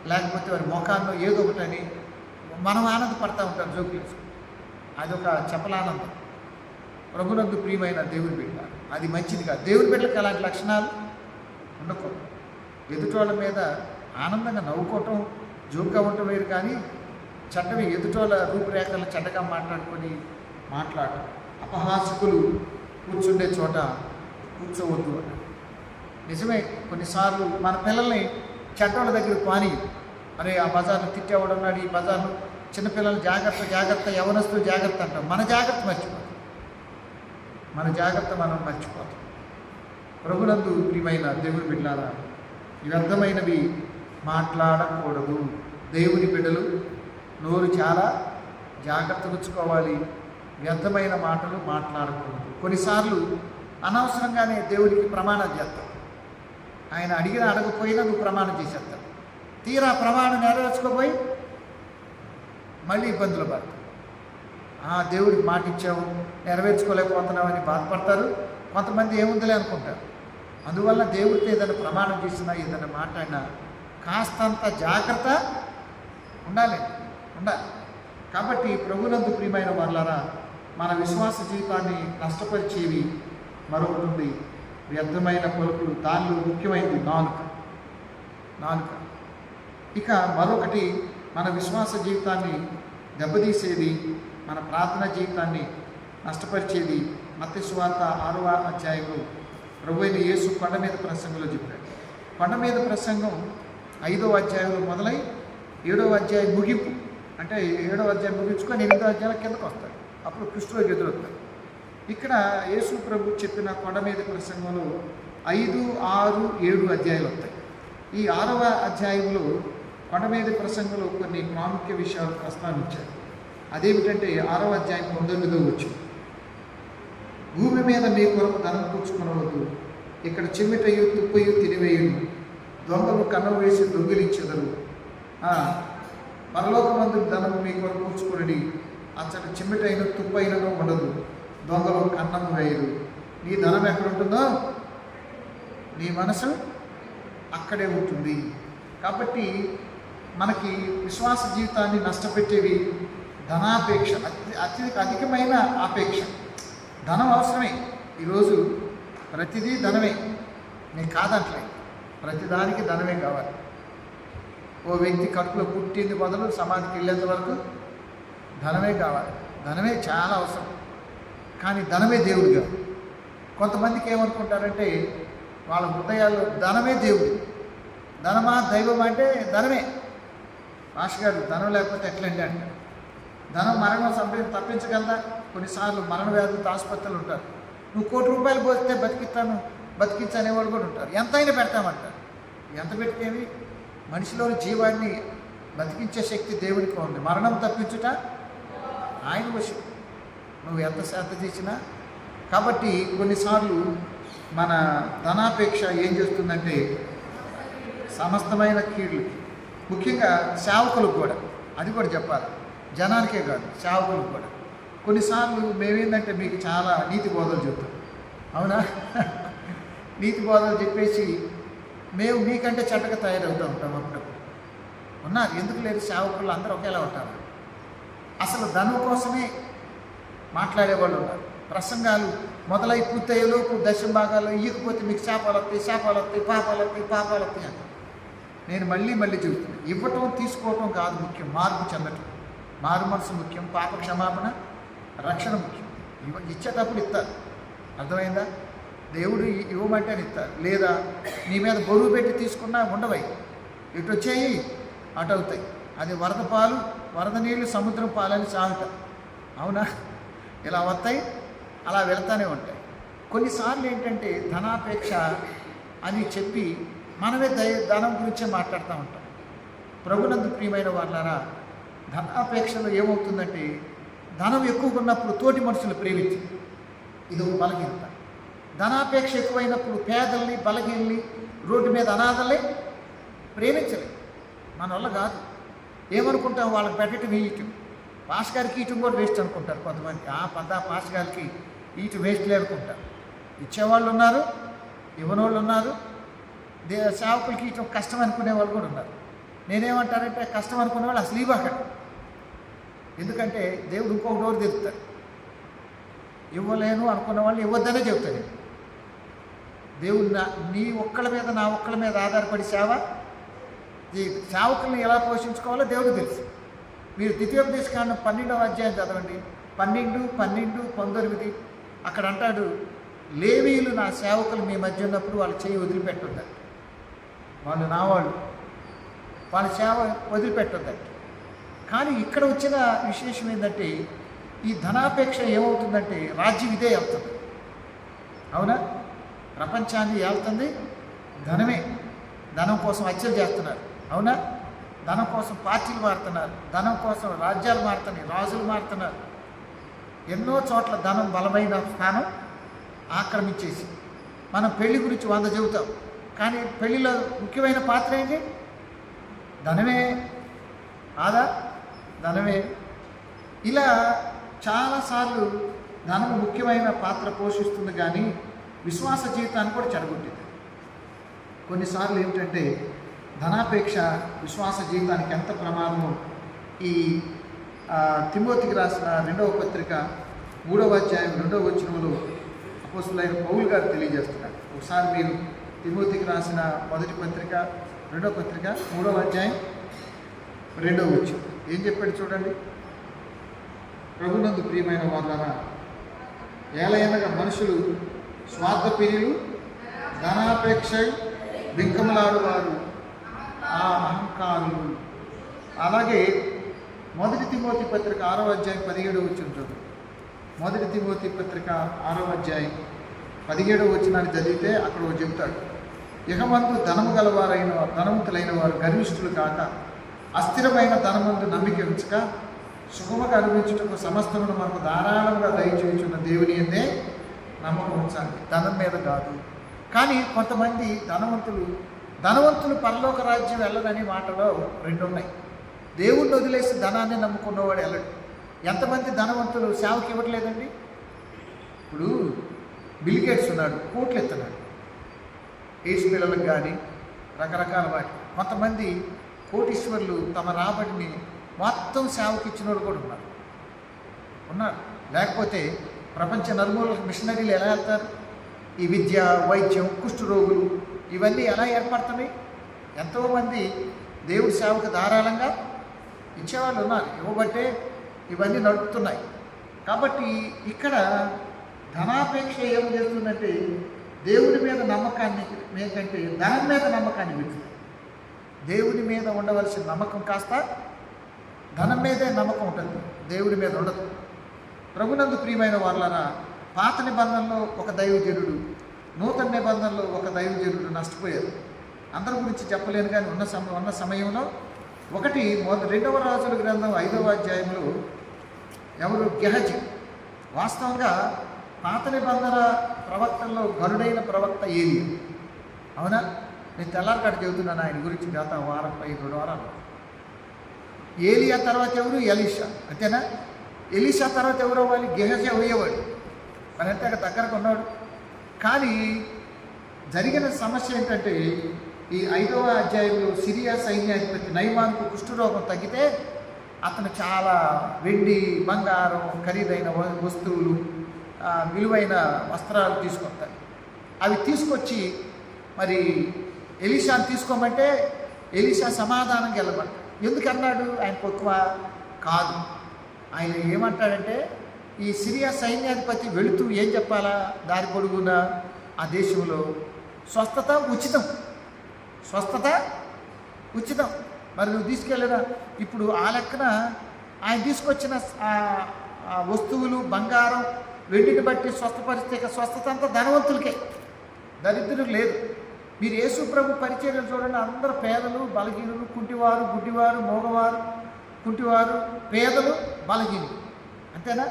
లేకపోతే వారి ముఖాన్నో ఏదో ఒకటని మనం ఆనందపడతా ఉంటాం జోకులు వేసుకుంటాం. అదొక చపలానందం. ప్రభునందు ప్రియమైన దేవుని బిడ్డ, అది మంచిది కాదు. దేవుని బిడ్డలకు అలాంటి లక్షణాలు ఉండకూడదు. ఎదుటోళ్ళ మీద ఆనందంగా నవ్వుకోవటం, జోక్గా ఉండటం వేరు, కానీ చెడ్డవి ఎదుటోళ్ళ రూపురేఖలు చెడ్డగా మాట్లాడటం. అపహాసకులు కూర్చుండే చోట కూర్చోవద్దు అని. నిజమే, కొన్నిసార్లు మన పిల్లల్ని చెడ్డోళ్ళ దగ్గర పాని, అరే ఆ బజార్ను తిట్టేవాడు ఉన్నాడు, ఈ బజార్ను చిన్నపిల్లలు జాగ్రత్త జాగ్రత్త, యవనస్తులు జాగ్రత్త అంటాం. మన జాగ్రత్త మనం మర్చిపోతాం. ప్రభునందు ప్రియమైన దేవుని బిడ్డలారా, వ్యర్థమైనవి మాట్లాడకూడదు. దేవుని బిడ్డలు నోరు చాలా జాగ్రత్త ఉంచుకోవాలి. వ్యర్థమైన మాటలు మాట్లాడకూడదు. కొన్నిసార్లు అనవసరంగానే దేవుడికి ప్రమాణం చేస్తాం. ఆయన అడగకపోయినా నువ్వు ప్రమాణం చేసేస్తావు. తీరా ప్రమాణం నెరవేర్చుకోపోయి మళ్ళీ ఇబ్బందులు పడతావు. దేవుడికి మాట ఇచ్చావు, నెరవేర్చుకోలేకపోతున్నామని బాధపడతారు. కొంతమంది ఏముందిలే అనుకుంటారు. అందువల్ల దేవుడితో ఏదైనా ప్రమాణం చేసినా, ఏదైనా మాట్లాడినా కాస్తంత జాగ్రత్త ఉండాలి. కాబట్టి ప్రభునందు ప్రియమైన వాళ్ళారా, మన విశ్వాస జీవితాన్ని నష్టపరిచేవి మరొకటి ఉంది, వ్యర్థమైన పలుకులు. దానిలో ముఖ్యమైనది నాలుక. ఇక మరొకటి మన విశ్వాస జీవితాన్ని దెబ్బతీసేది, మన ప్రార్థన జీవితాన్ని నష్టపరిచేది. మత్తయి సువార్త 6వ అధ్యాయంలో ప్రభువైన యేసు కొండ మీద ప్రసంగంలో చెప్పాడు. కొండ మీద ప్రసంగం 5వ అధ్యాయంలో మొదలై 7వ అధ్యాయం ముగింపు, అంటే 7వ అధ్యాయం ముగించుకొని 8వ అధ్యాయం కిందకు వస్తాడు. అప్పుడు కృష్ణుడికి ఎదురవుతాడు. ఇక్కడ యేసు ప్రభు చెప్పిన కొండ మీద ప్రసంగంలో 5, 6, 7 అధ్యాయాలు వస్తాయి. ఈ 6వ అధ్యాయంలో కొండ మీద ప్రసంగంలో కొన్ని ప్రాముఖ్య విషయాలు ప్రస్తావించారు. అదేమిటంటే 6వ అధ్యాయం 9వ వచనం, భూమి మీద మీ కొరకు ధనం కూర్చుకునవద్దు, ఇక్కడ చెమిటయు తుప్పయు తినివేయును, దొంగలు కన్నం వేసి దొంగిలించెదరు. పరలోకమందు ధనము మీ కొరకు కూర్చుకునడి, అచ్చట చెమిటైన తుప్పైనను ఉండదు, దొంగలు కన్నం వేయరు. నీ ధనం ఎక్కడ ఉంటుందో నీ మనసు అక్కడే ఉంటుంది. కాబట్టి మనకి విశ్వాస జీవితాన్ని నష్టపెట్టేవి ధనాపేక్ష, అధికమైన ఆపేక్ష. ధనం అవసరమే. ఈరోజు ప్రతిదీ ధనమే, నేను కాదంటలే, ప్రతిదానికి ధనమే కావాలి. ఓ వ్యక్తి కడుపులో పుట్టింది మొదలు సమాధికి వెళ్ళేంత వరకు ధనమే కావాలి. ధనమే చాలా అవసరం, కానీ ధనమే దేవుడు కాదు. కొంతమందికి ఏమనుకుంటారంటే వాళ్ళ హృదయాల్లో ధనమే దేవుడు, ధనమా దైవం అంటే ధనమే. రాష్ట్రగారు ధనం లేకపోతే ఎట్లండి అంటారు. ధనం మరణం తప్పించగలదా? కొన్నిసార్లు మరణ వ్యాధులతో ఆసుపత్రులు ఉంటారు. నువ్వు ₹1,00,000 పోస్తే బతికించనేవాళ్ళు కూడా ఉంటారు. ఎంతైనా పెడతామంటారు. ఎంత పెట్టేవి? మనిషిలోని జీవాన్ని బతికించే శక్తి దేవునికి ఉంది. మరణం తప్పించుట ఆయన వశం, నువ్వు ఎంత శ్రద్ధ చేసినా. కాబట్టి కొన్నిసార్లు మన ధనాపేక్ష ఏం చేస్తుందంటే సమస్తమైన కీళ్ళు, ముఖ్యంగా సేవకులకు కూడా, అది కూడా చెప్పాలి, జనానికే కాదు సేవకులకు కూడా. కొన్నిసార్లు మేమేందంటే మీకు చాలా నీతి బోధలు చెప్తాం, అవునా? నీతి బోధలు చెప్పేసి మేము మీకంటే చెడ్డగా తయారవుతూ ఉంటాం. అప్పుడప్పుడు ఉన్నారు, ఎందుకు లేదు, సేవకులు అందరూ ఒకేలా ఉంటారు. అసలు ధనం కోసమే మాట్లాడేవాళ్ళు ఉన్నారు. ప్రసంగాలు మొదలై పూర్తయ్యేలోపు దశభాగాలు ఇవ్వకపోతే మీకు శాపాలు వస్తాయి, పాపాలు వస్తాయి అంట. నేను మళ్ళీ చెబుతున్నాను, ఇవ్వటం తీసుకోవటం కాదు ముఖ్యం, మార్పు చెందటం, మారు మనసు ముఖ్యం, పాప క్షమాపణ, రక్షణ ముఖ్యం. ఇచ్చేటప్పుడు ఇస్తారు, అర్థమైందా? దేవుడు ఇవ్వమంటే అని ఇస్తారు. లేదా నీ మీద బరువు పెట్టి తీసుకున్నా ఉండవై, ఇటు వచ్చేయి అటు అవుతాయి. అది వరద నీళ్ళు సముద్రం పాలని సాగుతాయి, అవునా? ఇలా వస్తాయి, అలా వెళ్తూనే ఉంటాయి. కొన్నిసార్లు ఏంటంటే ధనాపేక్ష అని చెప్పి మనమే ధనం గురించే మాట్లాడుతూ ఉంటాం. ప్రభునందు ప్రియమైన వాళ్ళారా, ధనాపేక్షలో ఏమవుతుందంటే ధనం ఎక్కువగా ఉన్నప్పుడు తోటి మనుషులు ప్రేమించి, ఇది ఒక బలహీనత. ధనాపేక్ష ఎక్కువైనప్పుడు పేదల్ని, బలహీనల్ని, రోడ్డు మీద అనాథల్ని ప్రేమించలేదు. మన వల్ల కాదు. ఏమనుకుంటాం, వాళ్ళకి పెట్టడం ఇయటం, పాస్ గారికి ఇయటం కూడా వేస్ట్ అనుకుంటారు కొంతమంది. పాస్ గారికి ఇయటం వేస్ట్ లేకుంటారు. ఇచ్చేవాళ్ళు ఉన్నారు, ఇవ్వనోళ్ళు ఉన్నారు. సేవకులకి ఇట్లా కష్టం అనుకునే వాళ్ళు కూడా ఉన్నారు. నేనేమంటానంటే కష్టం అనుకునే వాళ్ళు అసలు ఇవ్వకండి. ఎందుకంటే దేవుడు ఇంకొక డోర్ తెరుస్తాడు. ఇవ్వలేను అనుకున్న వాళ్ళు ఇవ్వద్దనే చెప్తాడు. దేవుడు నీ ఒక్కళ్ళ మీద నా ఒక్కళ్ళ మీద ఆధారపడి ఈ సేవకుల్ని ఎలా పోషించుకోవాలో దేవుడు తెలుసు. మీరు ద్వితీయోపదేశకాండం 12వ అధ్యాయం చదవండి, 12, 19 అక్కడ అంటాడు, లేవీయులు నా సేవకులు మీ మధ్య ఉన్నప్పుడు వాళ్ళు చేయి వదిలిపెట్టొద్దండి. వాళ్ళు నా వాళ్ళ సేవ వదిలిపెట్టొద్దండి. కానీ ఇక్కడ వచ్చిన విశేషం ఏంటంటే ఈ ధనాపేక్ష ఏమవుతుందంటే రాజ్యం ఇదే వెళ్తుంది. అవునా? ప్రపంచాన్ని వెళ్తుంది ధనమే. ధనం కోసం హత్యలు చేస్తున్నారు. అవునా? ధనం కోసం పార్టీలు మారుతున్నారు, ధనం కోసం రాజ్యాలు మారుతున్నాయి, రాజులు మారుతున్నారు. ఎన్నో చోట్ల ధనం బలమైన స్థానం ఆక్రమించేసి మనం పెళ్లి గురించి 100 చెబుతాం, కానీ పెళ్లిలో ముఖ్యమైన పాత్ర ఏంటి? ధనమే. ధనమే. ఇలా చాలాసార్లు ధనం ముఖ్యమైన పాత్ర పోషిస్తుంది, కానీ విశ్వాస జీవితాన్ని కూడా చెడగొట్టింది. కొన్నిసార్లు ఏమిటంటే ధనాపేక్ష విశ్వాస జీవితానికి ఎంత ప్రమాదమో ఈ తిమోతికి రాసిన 2వ పత్రిక 3వ అధ్యాయం 2వ వచనంలో అపోస్తలుడైన పౌలు గారు తెలియజేస్తున్నారు. ఒకసారి మీరు తిమోతికి రాసిన 1వ పత్రిక 2వ పత్రిక 3వ అధ్యాయం 2వ వచనం ఏం చెప్పాడు చూడండి. ప్రభునందు ప్రియమైన వాళ్ళారా, ఏలయనగా మనుషులు స్వార్థప్రియులు, ధనాపేక్ష, బింకములాడువారు, ఆ అహంకారులు. అలాగే 1 తిమోతి పత్రిక 6వ అధ్యాయం 17వ వచనం చదువు. 1 తిమోతి పత్రిక 6వ అధ్యాయం 17వ వచనాన్ని చదివితే అక్కడ చెబుతాడు, ఇహమందు ధనము గలవారైన ధనవంతులైన వారు గర్విష్ఠులు కాక అస్థిరమైన ధనమందు నమ్మిక ఉంచక సుఖముగా అనుభవించుటకు సమస్తమును మనకు ధారాళంగా దయచేయుచున్న దేవుని అందే నమ్మకం ఉంచాలి, ధనం మీద కాదు. కానీ కొంతమంది ధనవంతులు పరలోక రాజ్యం వెళ్ళదని మాటలో 2 ఉన్నాయి. దేవుణ్ణి వదిలేసి ధనాన్ని నమ్ముకున్నవాడు వెళ్ళడు. ఎంతమంది ధనవంతులు సేవకి ఇవ్వట్లేదండి? ఇప్పుడు బిల్ గేట్స్ ఉన్నాడు, కోట్లు ఎత్తున్నాడు ఏసు పిల్లలకు కానీ రకరకాల వాటి. కొంతమంది కోటీశ్వర్లు తమ రాబడిని మొత్తం సేవకి ఇచ్చిన వాళ్ళు కూడా ఉన్నారు. లేకపోతే ప్రపంచ నలుమూలలకు మిషనరీలు ఎలా వెళ్తారు? ఈ విద్య, వైద్యం, కుష్ఠరోగులు ఇవన్నీ ఎలా ఏర్పడుతున్నాయి? ఎంతోమంది దేవుడి సేవకు ధారాళంగా ఇచ్చేవాళ్ళు ఉన్నారు. ఇవ్వబట్టే ఇవన్నీ నడుపుతున్నాయి. కాబట్టి ఇక్కడ ధనాపేక్ష ఏం చేస్తుందంటే దేవుడి మీద నమ్మకాన్ని మేకంటే ధనం మీద నమ్మకాన్ని పెడుతుంది. దేవుడి మీద ఉండవలసిన నమ్మకం కాస్త ధనం మీదే నమ్మకం ఉంటుంది, దేవుడి మీద ఉండదు. ప్రభునందు ప్రియమైన వాళ్ళరా, పాత నిబంధనలో ఒక దైవజనుడు, నూతన నిబంధనలో ఒక దైవజనుడు నష్టపోయారు. అందరి గురించి చెప్పలేను, కానీ ఉన్న సమయంలో 2వ రాజుల గ్రంథం 5వ అధ్యాయంలో ఎవరు? గెహజీ. వాస్తవంగా పాత నిబంధన ప్రవక్తల్లో గరుడైన ప్రవక్త ఏలియా. అవునా? నేను తెల్లారికాడ చెబుతున్నాను ఆయన గురించి గత 2 వారాలు. ఏలియా తర్వాత ఎవరు? ఎలీషా. అంతేనా? ఎలీషా తర్వాత ఎవరు అవ్వాలి? గెహజీ అయ్యేవాడు. మరి అంతే దగ్గరకు ఉన్నాడు. కానీ జరిగిన సమస్య ఏంటంటే ఈ 5వ అధ్యాయంలో సిరియా సైన్యాధిపతి నయమానుకు కుష్ఠరోగం తగ్గితే అతను చాలా వెండి, బంగారం, ఖరీదైన వస్తువులు, విలువైన వస్త్రాలు తీసుకొస్తాడు. అవి తీసుకొచ్చి మరి ఎలీషాని తీసుకోమంటే ఎలీషా సమాధానం గెలమంట. ఎందుకన్నాడు? ఆయన పొక్కువ కాదు. ఆయన ఏమంటాడంటే ఈ సిరియా సైన్యాధిపతి వెళుతూ ఏం చెప్పాలా? దారి పొడుగున ఆ దేశంలో స్వస్థత ఉచితం, స్వస్థత ఉచితం. మరి నువ్వు తీసుకెళ్ళరా? ఇప్పుడు ఆ లెక్కన ఆయన తీసుకొచ్చిన వస్తువులు, బంగారం, వెండిని బట్టి స్వస్థపరిస్తే స్వస్థత అంతా ధనవంతులకే, దరిద్రులకు లేదు. మీరు యేసు ప్రభు పరిచర్యలు చూడండి, అందరూ పేదలు, బలహీనులు, కుంటివారు, గుడ్డివారు, మోగవారు, కుంటివారు, పేదలు, బలహీనులు. అంతేనా?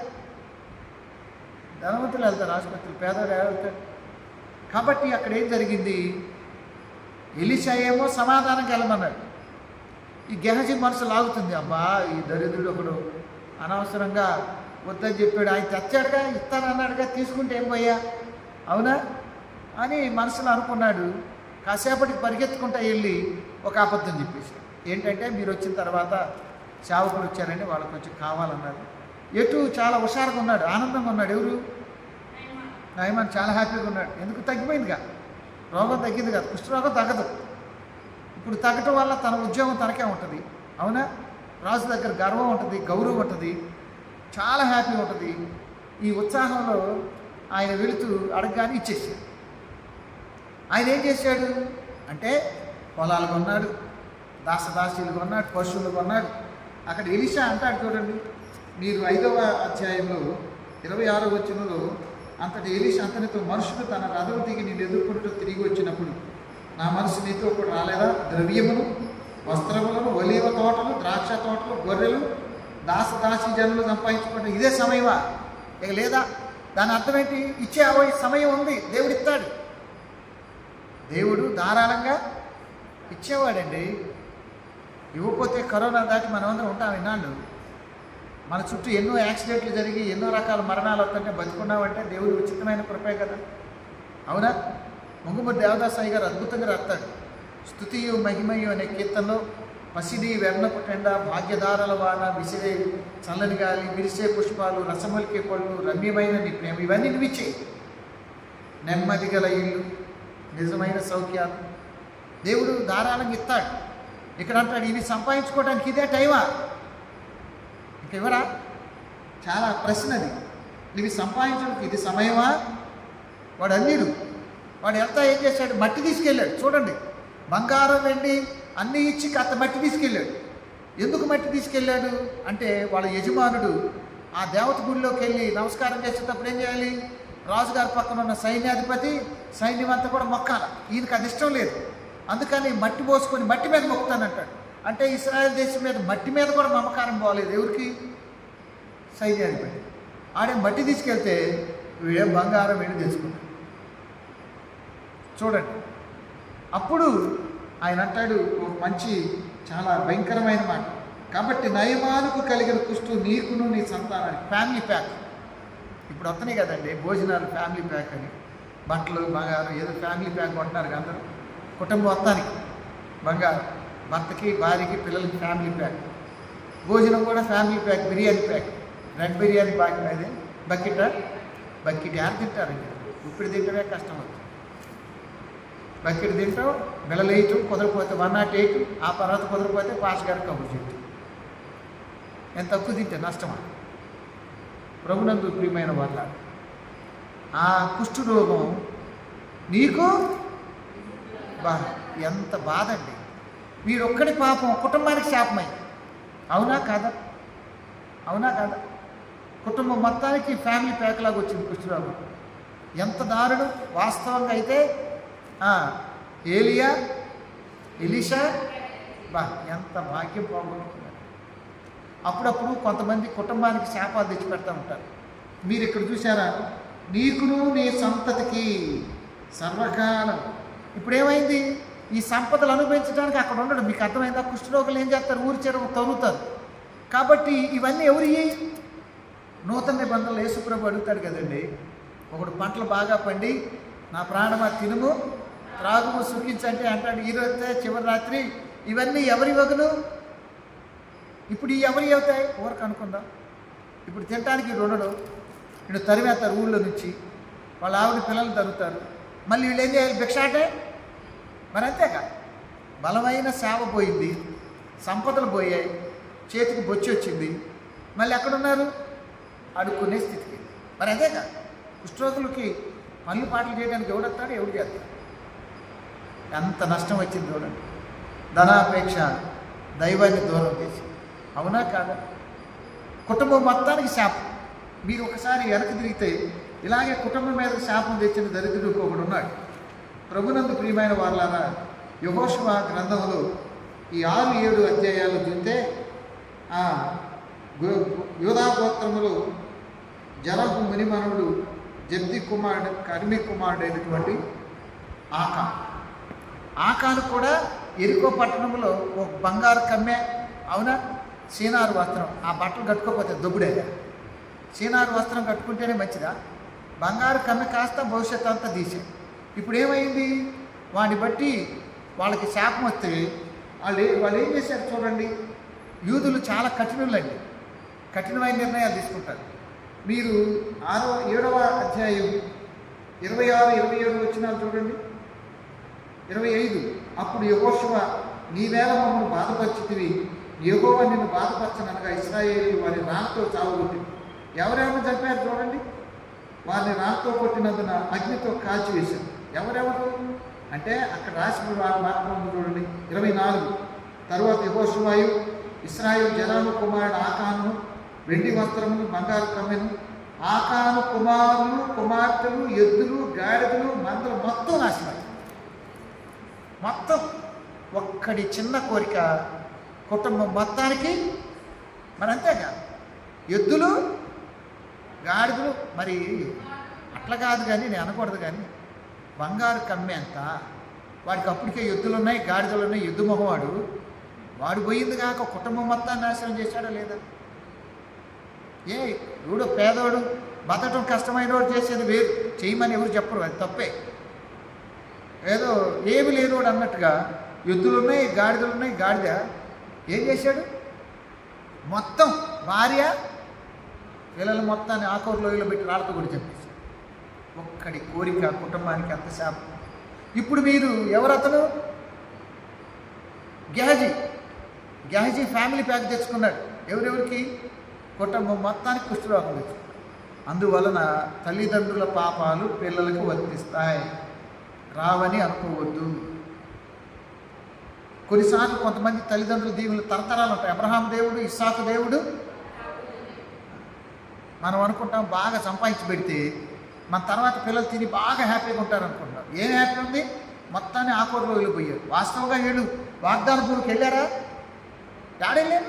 ధనవంతులు వెళ్తారు ఆసుపత్రులు, పేదలు వెళ్తారు. కాబట్టి అక్కడ ఏం జరిగింది? ఎలీషా ఏమో సమాధానం గెలమన్నాడు. ఈ గెహజీ మనసు లాగుతుంది, అబ్బా ఈ దరిద్రుడు ఒకడు అనవసరంగా వద్దని చెప్పాడు, ఆయన తెచ్చాడుగా, ఇస్తానన్నాడుగా, తీసుకుంటే ఏం పోయా, అవునా అని మనసులో అనుకున్నాడు. కాసేపటికి పరిగెత్తుకుంటా వెళ్ళి ఒక అబద్ధం చెప్పేసి, ఏంటంటే మీరు వచ్చిన తర్వాత సేవకులు వచ్చారని వాళ్ళకి కొంచెం కావాలన్నారు. ఎటు చాలా హుషారుగా ఉన్నాడు, ఆనందంగా ఉన్నాడు. ఎవరు? నయమాన్ చాలా హ్యాపీగా ఉన్నాడు. ఎందుకు? తగ్గిపోయిందిగా, రోగం తగ్గింది కదా. కుష్ఠరోగం తగ్గదు. ఇప్పుడు తగ్గటం వల్ల తన ఉద్యోగం తనకే ఉంటుంది. అవునా? రాజు దగ్గర గర్వం ఉంటుంది, గౌరవం ఉంటుంది, చాలా హ్యాపీగా ఉంటుంది. ఈ ఉత్సాహంలో ఆయన వెళుతూ అడగగానే ఇచ్చేసాడు. ఆయన ఏం చేశాడు అంటే పొలాలు కొన్నాడు, దాసదాసీలు కొన్నాడు, పశువులు కొన్నాడు. అక్కడ ఎలీషా అంటాడు చూడండి, మీరు 5వ అధ్యాయంలో 26వ వచనంలో, అంతటి ఎలీషా అతనితో, మనుషులు తన రథము దిగి నేను ఎదుర్కొంటూ తిరిగి వచ్చినప్పుడు నా మనసు నీతో కూడా రాలేదా? ద్రవ్యమును, వస్త్రములను, ఒలీవ తోటలు, ద్రాక్ష తోటలు, గొర్రెలు, దాసదాసీ జనులు సంపాదించుకుంటే ఇదే సమయమా? ఇక లేదా? దాని అర్థం ఏంటి? ఇచ్చే సమయం ఉంది, దేవుడు ఇస్తాడు. దేవుడు ధారాళంగా ఇచ్చేవాడండి. ఇవ్వకపోతే కరోనా దాటి మనమందరం ఉంటాం ఇన్నాళ్ళు. మన చుట్టూ ఎన్నో యాక్సిడెంట్లు జరిగి ఎన్నో రకాల మరణాలు వస్తుంటే బతుకున్నామంటే దేవుడు ఉచితమైన కృపే కదా. అవునా? ముంగుమూరి దేవదాసాయి గారు అద్భుతంగా రాస్తాడు. స్తుతియు మహిమయు అనే కీర్తనలో, పసిడి వెన్నపు టెండ, భాగ్యధారల వాన, విసిరే చల్లని గాలి, విరిసే పుష్పాలు, రసమలికే పళ్ళు, రమ్యమైన నీ ప్రేమ, ఇవన్నీ నువ్వు ఇచ్చేయి. నెమ్మది గల ఇల్లు, నిజమైన సౌఖ్యాలు దేవుడు ధారాళంగా ఇస్తాడు. ఇక్కడ అంటాడు, ఇవి సంపాదించుకోవడానికి ఇదే టైమా? ఇంక ఇవ్వరా? చాలా ప్రశ్న అది. ఇవి సంపాదించడానికి ఇది సమయమా? వాడు అన్నిడు వాడు ఎంత ఏం చేశాడు? మట్టి తీసుకెళ్ళాడు. చూడండి, బంగారం వెండి అన్నీ ఇచ్చి కాస్త మట్టి తీసుకెళ్ళాడు. ఎందుకు మట్టి తీసుకెళ్ళాడు అంటే, వాళ్ళ యజమానుడు ఆ దేవత గుడిలోకి వెళ్ళి నమస్కారం చేసేటప్పుడు ఏం చేయాలి? రాజుగారి పక్కన ఉన్న సైన్యాధిపతి సైన్యం అంతా కూడా మొక్కాల. ఈయనకి అది ఇష్టం లేదు. అందుకని మట్టి పోసుకొని మట్టి మీద మొక్కుతానంటాడు. అంటే ఇశ్రాయేల్ దేశం మీద మట్టి మీద కూడా మమకారం పోలేదు. ఎవరికి? సైన్యాధిపతి. ఆడే మట్టి తీసుకెళ్తే వీడే బంగారం వెళ్ళి తెచ్చుకుంటాడు. చూడండి, అప్పుడు ఆయన అంటాడు ఒక మంచి చాలా భయంకరమైన మాట. కాబట్టి నయమానుకు కలిగిన కుష్టు నీకును నీ సంతానానికి. ఫ్యామిలీ ప్యాక్ ఇప్పుడు వస్తున్నాయి కదండి భోజనాలు, ఫ్యామిలీ ప్యాక్ అని. బట్టలు, బంగారం, ఏదో ఫ్యామిలీ ప్యాక్ కొంటున్నారు అందరూ. కుటుంబం మొత్తానికి బంగారం, భర్తకి, భార్యకి, పిల్లలకి ఫ్యామిలీ ప్యాక్. భోజనం కూడా family pack, biryani pack. Red biryani pack. అది బకెట్ యాడ్ తింటారండి. ఇప్పుడు తింటమే కష్టం అవుతుంది. బకెట్ తింటాం, బిళ్ళలేయటం, కుదరపోతే 108, ఆ తర్వాత కుదరపోతే పాస్ గారికి కబుర్ చేయటం. ఎంత తక్కువ తింటే నష్టమా? ప్రభునందు ప్రియమైన వాళ్ళ, ఆ కుష్టు రోగం నీకు ఎంత బాధ అండి. వీడొక్కడి పాపం కుటుంబానికి శాపమైంది. అవునా కాదా? అవునా కాదా? కుటుంబం మొత్తానికి ఫ్యామిలీ ప్యాక్ లాగా వచ్చింది కుష్ఠరోగం. ఎంత దారుణం వాస్తవంగా అయితే. ఎలీషా ఎంత భాగ్యం పోగొట్టుకున్నారు. అప్పుడప్పుడు కొంతమంది కుటుంబానికి శాపాలు తెచ్చిపెడతా ఉంటారు. మీరు ఇక్కడ చూసారా? నీకును నీ సంతతికి సర్వకాలం. ఇప్పుడు ఏమైంది? ఈ సంపదలు అనుభవించడానికి అక్కడ ఉండడు. మీకు అర్థమైందా? కుష్ఠరోగులు ఏం చేస్తారు? ఊరి చెరువు తరుగుతారు. కాబట్టి ఇవన్నీ ఎవరి? నూతన నిబంధనలు యేసుప్రభు అడుగుతాడు కదండి. ఒకడు పంటలు బాగా పండి, నా ప్రాణమా తినుము త్రాగుము సుఖించంటే అంటాడు. ఈరోజు చివరి రాత్రి ఇవన్నీ ఎవరి వగులు? ఇప్పుడు ఈ ఎవరి అవుతాయి? ఊరికి అనుకుందాం. ఇప్పుడు తినడానికి ఉండడు. వీడు తరిమేస్తారు ఊళ్ళో నుంచి. వాళ్ళ ఆవిడ పిల్లలు తరుగుతారు. మళ్ళీ వీళ్ళు ఏం చేయాలి? భిక్షాటే. మరి అంతేకా, బలమైన సేవ పోయింది, సంపదలు పోయాయి, చేతికి బొచ్చి వచ్చింది. మళ్ళీ ఎక్కడున్నారు? అడుక్కునే స్థితికి. మరి అదేగా కుష్ఠరోగులకి పనులు పాటలు చేయడానికి ఎవడొస్తాడు? ఎవడు చేస్తాడు? ఎంత నష్టం వచ్చింది చూడండి. ధనాపేక్ష దైవాన్ని దూరం చేసి. అవునా కాదా? కుటుంబం మొత్తానికి శాపం. మీరు ఒకసారి వెనక్కి తిరిగితే ఇలాగే కుటుంబం మీద శాపం తెచ్చిన దరిద్రుడు ఒకడు ఉన్నాడు. ప్రభునందు ప్రియమైన వాళ్ళారా, యెహోషువ గ్రంథంలో ఈ 6-7 అధ్యాయాలు చూస్తే యూదా గోత్రములో జరహు మునిమనుడు జబ్ది కుమారుడు, కర్మి కుమారుడైనటువంటి ఆకాను కూడా ఎరుకో పట్టణంలో ఒక బంగారు కమ్మె. అవునా? సీనారు వస్త్రం. ఆ బట్టలు కట్టుకోకపోతే దొబ్బుడేగా. సీనారు వస్త్రం కట్టుకుంటేనే మంచిదా? బంగారు కమ్మె కాస్త భవిష్యత్తు అంతా తీసే. ఇప్పుడు ఏమైంది? వాడిని బట్టి వాళ్ళకి శాపం వస్తే వాళ్ళు ఏం చేశారు చూడండి. యూదులు చాలా కఠినులండి, కఠినమైన నిర్ణయాలు తీసుకుంటారు. మీరు 7వ అధ్యాయం 26, 27 వచనాలు చూడండి. 25, అప్పుడు యెహోషువ, నీవేళ మమ్మల్ని బాధపరిచితివి, యెహోవా నిన్ను బాధపరచననగా ఇశ్రాయేలీయులు వారి రాళ్ళతో చావగొట్టి. ఎవరెవరు చంపారు చూడండి. వారిని రాళ్ళతో కొట్టినందున అగ్నితో కాల్చివేశారు. ఎవరెవరు అంటే అక్కడ రాసిన మాత్రం చూడండి. 24, తరువాత యెహోషువయు ఇశ్రాయేలు జనాలు కుమారుడు ఆకాను వెండి వస్త్రమును బంగారు కమ్మెను. ఆకాను కుమారులు కుమార్తెలు ఎద్దులు గాడిదలు మందలు మొత్తం నాశనం. మొత్తం ఒక్కడి చిన్న కోరిక కుటుంబం మొత్తానికి. మరి అంతేగా ఎద్దులు గాడిదలు, మరి అట్లా కాదు కానీ నేను అనకూడదు, కానీ బంగారు కమ్మె అంత. వాడికి అప్పటికే ఎద్దులు ఉన్నాయి, గాడిదలు ఉన్నాయి, ఎద్దు మొహవాడు. వాడు పోయింది కాక కుటుంబం మొత్తాన్ని నాశనం చేశాడా లేదా? ఎవడో పేదోడు బతకడం కష్టమైన వాడు చేసేది వేరు, చేయమని ఎవరు చెప్పరు, అది తప్పే. ఏదో ఏమి లేనివాడు అన్నట్టుగా ఎద్దులున్నాయి, గాడిదలున్నాయి. గాడిద ఏం చేశాడు? మొత్తం భార్య పిల్లలు మొత్తాన్ని ఆకూరు లోయలో పెట్టి రాళ్ళతో కూడా చెప్పేశాడు. ఒక్కడి కోరిక కుటుంబానికి అంత శాపం. ఇప్పుడు మీరు ఎవరతను? గెహజీ ఫ్యామిలీ ప్యాక్ తెచ్చుకున్నాడు. ఎవరెవరికి? కుటుంబం మొత్తానికి కుష్ఠరోగం తెచ్చుకున్నాడు. అందువలన తల్లిదండ్రుల పాపాలు పిల్లలకు వర్తిస్తాయి, రావని అనుకోవద్దు. కొన్నిసార్లు కొంతమంది తల్లిదండ్రుల దీవులు తరతరాలు ఉంటాయి. అబ్రహాం దేవుడు, ఇస్సాకు దేవుడు. మనం అనుకుంటాం బాగా సంపాదించి పెడితే మన తర్వాత పిల్లలు తిని బాగా హ్యాపీగా ఉంటారు అనుకుంటాం. ఏం హ్యాపీ ఉంది? మొత్తాన్ని ఆకూరలో వెళ్ళిపోయారు. వాస్తవంగా వీళ్ళు వాగ్దానపూర్కి వెళ్ళారా? డాడీలేరు,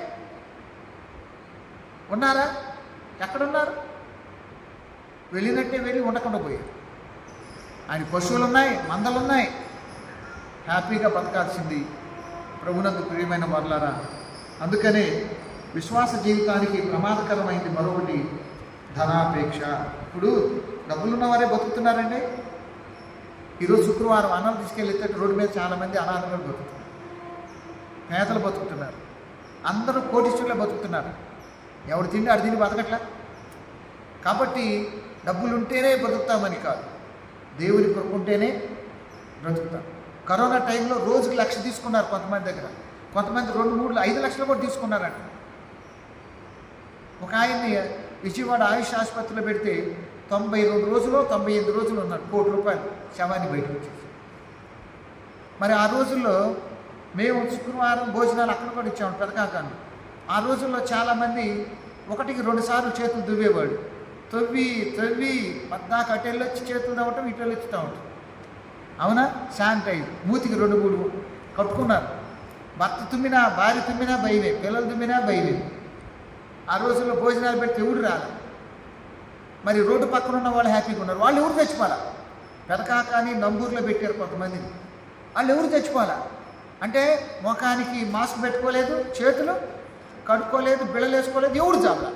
ఉన్నారా? ఎక్కడున్నారు? వెళ్ళినట్టే వెళ్ళి ఉండకుండా పోయారు. ఆయన పశువులు ఉన్నాయి, మందలు ఉన్నాయి, హ్యాపీగా బతకాల్సింది. ప్రభునందు ప్రియమైన వారలారా, అందుకనే విశ్వాస జీవితానికి ప్రమాదకరమైంది మరొకటి ధనాపేక్ష. ఇప్పుడు డబ్బులున్నవారే బతుకుతున్నారండి. ఈరోజు శుక్రవారం అన్నం తీసుకెళ్ళితే రోడ్డు మీద చాలామంది అనాథంగా బతుకుతున్నారు, పేదలు బతుకుతున్నారు, అందరూ కోటీశ్వరులే బతుకుతున్నారు. ఎవడు తిండి ఆడు తిని బతకట్లా. కాబట్టి డబ్బులుంటేనే బతుకుతామని కాదు, దేవుని కొనుక్కుంటేనే బ్రతుకుతాం. కరోనా టైంలో రోజుకి 1,00,000 తీసుకున్నారు కొంతమంది దగ్గర, కొంతమంది 2, 3, 5 లక్షలు కూడా తీసుకున్నారంట. ఒక ఆయన్ని విజయవాడ ఆయుష్ ఆసుపత్రిలో పెడితే 92 రోజులు 98 రోజులు ఉన్నారు. ₹1 కోటి శవాన్ని బయటకు వచ్చేసి. మరి ఆ రోజుల్లో మేము శుక్రవారం భోజనాలు అక్కడ కూడా ఇచ్చాము పెదకాకాన్ని. ఆ రోజుల్లో చాలామంది 1-2 సార్లు చేతులు దువ్వేవాడు. తవ్వి పద్దాక అటెళ్ళు వచ్చి చేతులు తవ్వటం, ఇటెళ్ళు వచ్చి తవ్వటం. అవునా? శానిటైజ్ మూతికి 2-3 కట్టుకున్నారు. భర్త తుమ్మినా, భార్య తుమ్మినా భయమే, పిల్లలు తుమ్మినా భయమే. ఆ రోజుల్లో భోజనాలు పెడితే ఎవరు రాలి. మరి రోడ్డు పక్కన ఉన్న వాళ్ళు హ్యాపీగా ఉన్నారు. వాళ్ళు ఎవరు తెచ్చుకోవాలా? పెదకాకాని నంబూరులో పెట్టారు కొంతమందిని. వాళ్ళు ఎవరు తెచ్చుకోవాలా? అంటే ముఖానికి మాస్క్ పెట్టుకోలేదు, చేతులు కడుక్కోలేదు, బిళ్ళలు వేసుకోలేదు, ఎవడు జాబలా?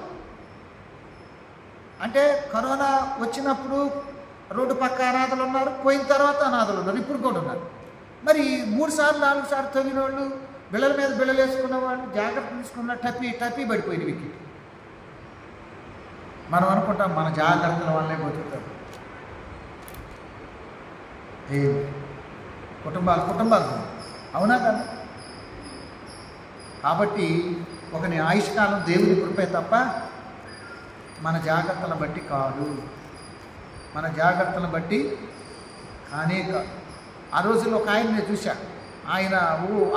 అంటే కరోనా వచ్చినప్పుడు రోడ్డు పక్క అనాథలు ఉన్నారు, పోయిన తర్వాత అనాథలు ఉన్నారు, ఇప్పుడు కూడా ఉన్నారు. మరి 3 సార్లు 4 సార్లు తవ్విన వాళ్ళు, బిళ్ళల మీద బిళ్ళలు వేసుకున్న వాళ్ళు, జాగ్రత్త తీసుకున్న టపీ పడిపోయింది వికెట్. మనం అనుకుంటాం మన జాగ్రత్తల వల్లే బతుకుతారు. కుటుంబాలు అవునా కదా? కాబట్టి ఒకని ఆయుష్కాలం దేవుని కృపే తప్ప మన జాగ్రత్తలను బట్టి కాదు. మన జాగ్రత్తలను బట్టి కానే కాదు. ఆ రోజుల్లో ఒక ఆయన నేను చూశా. ఆయన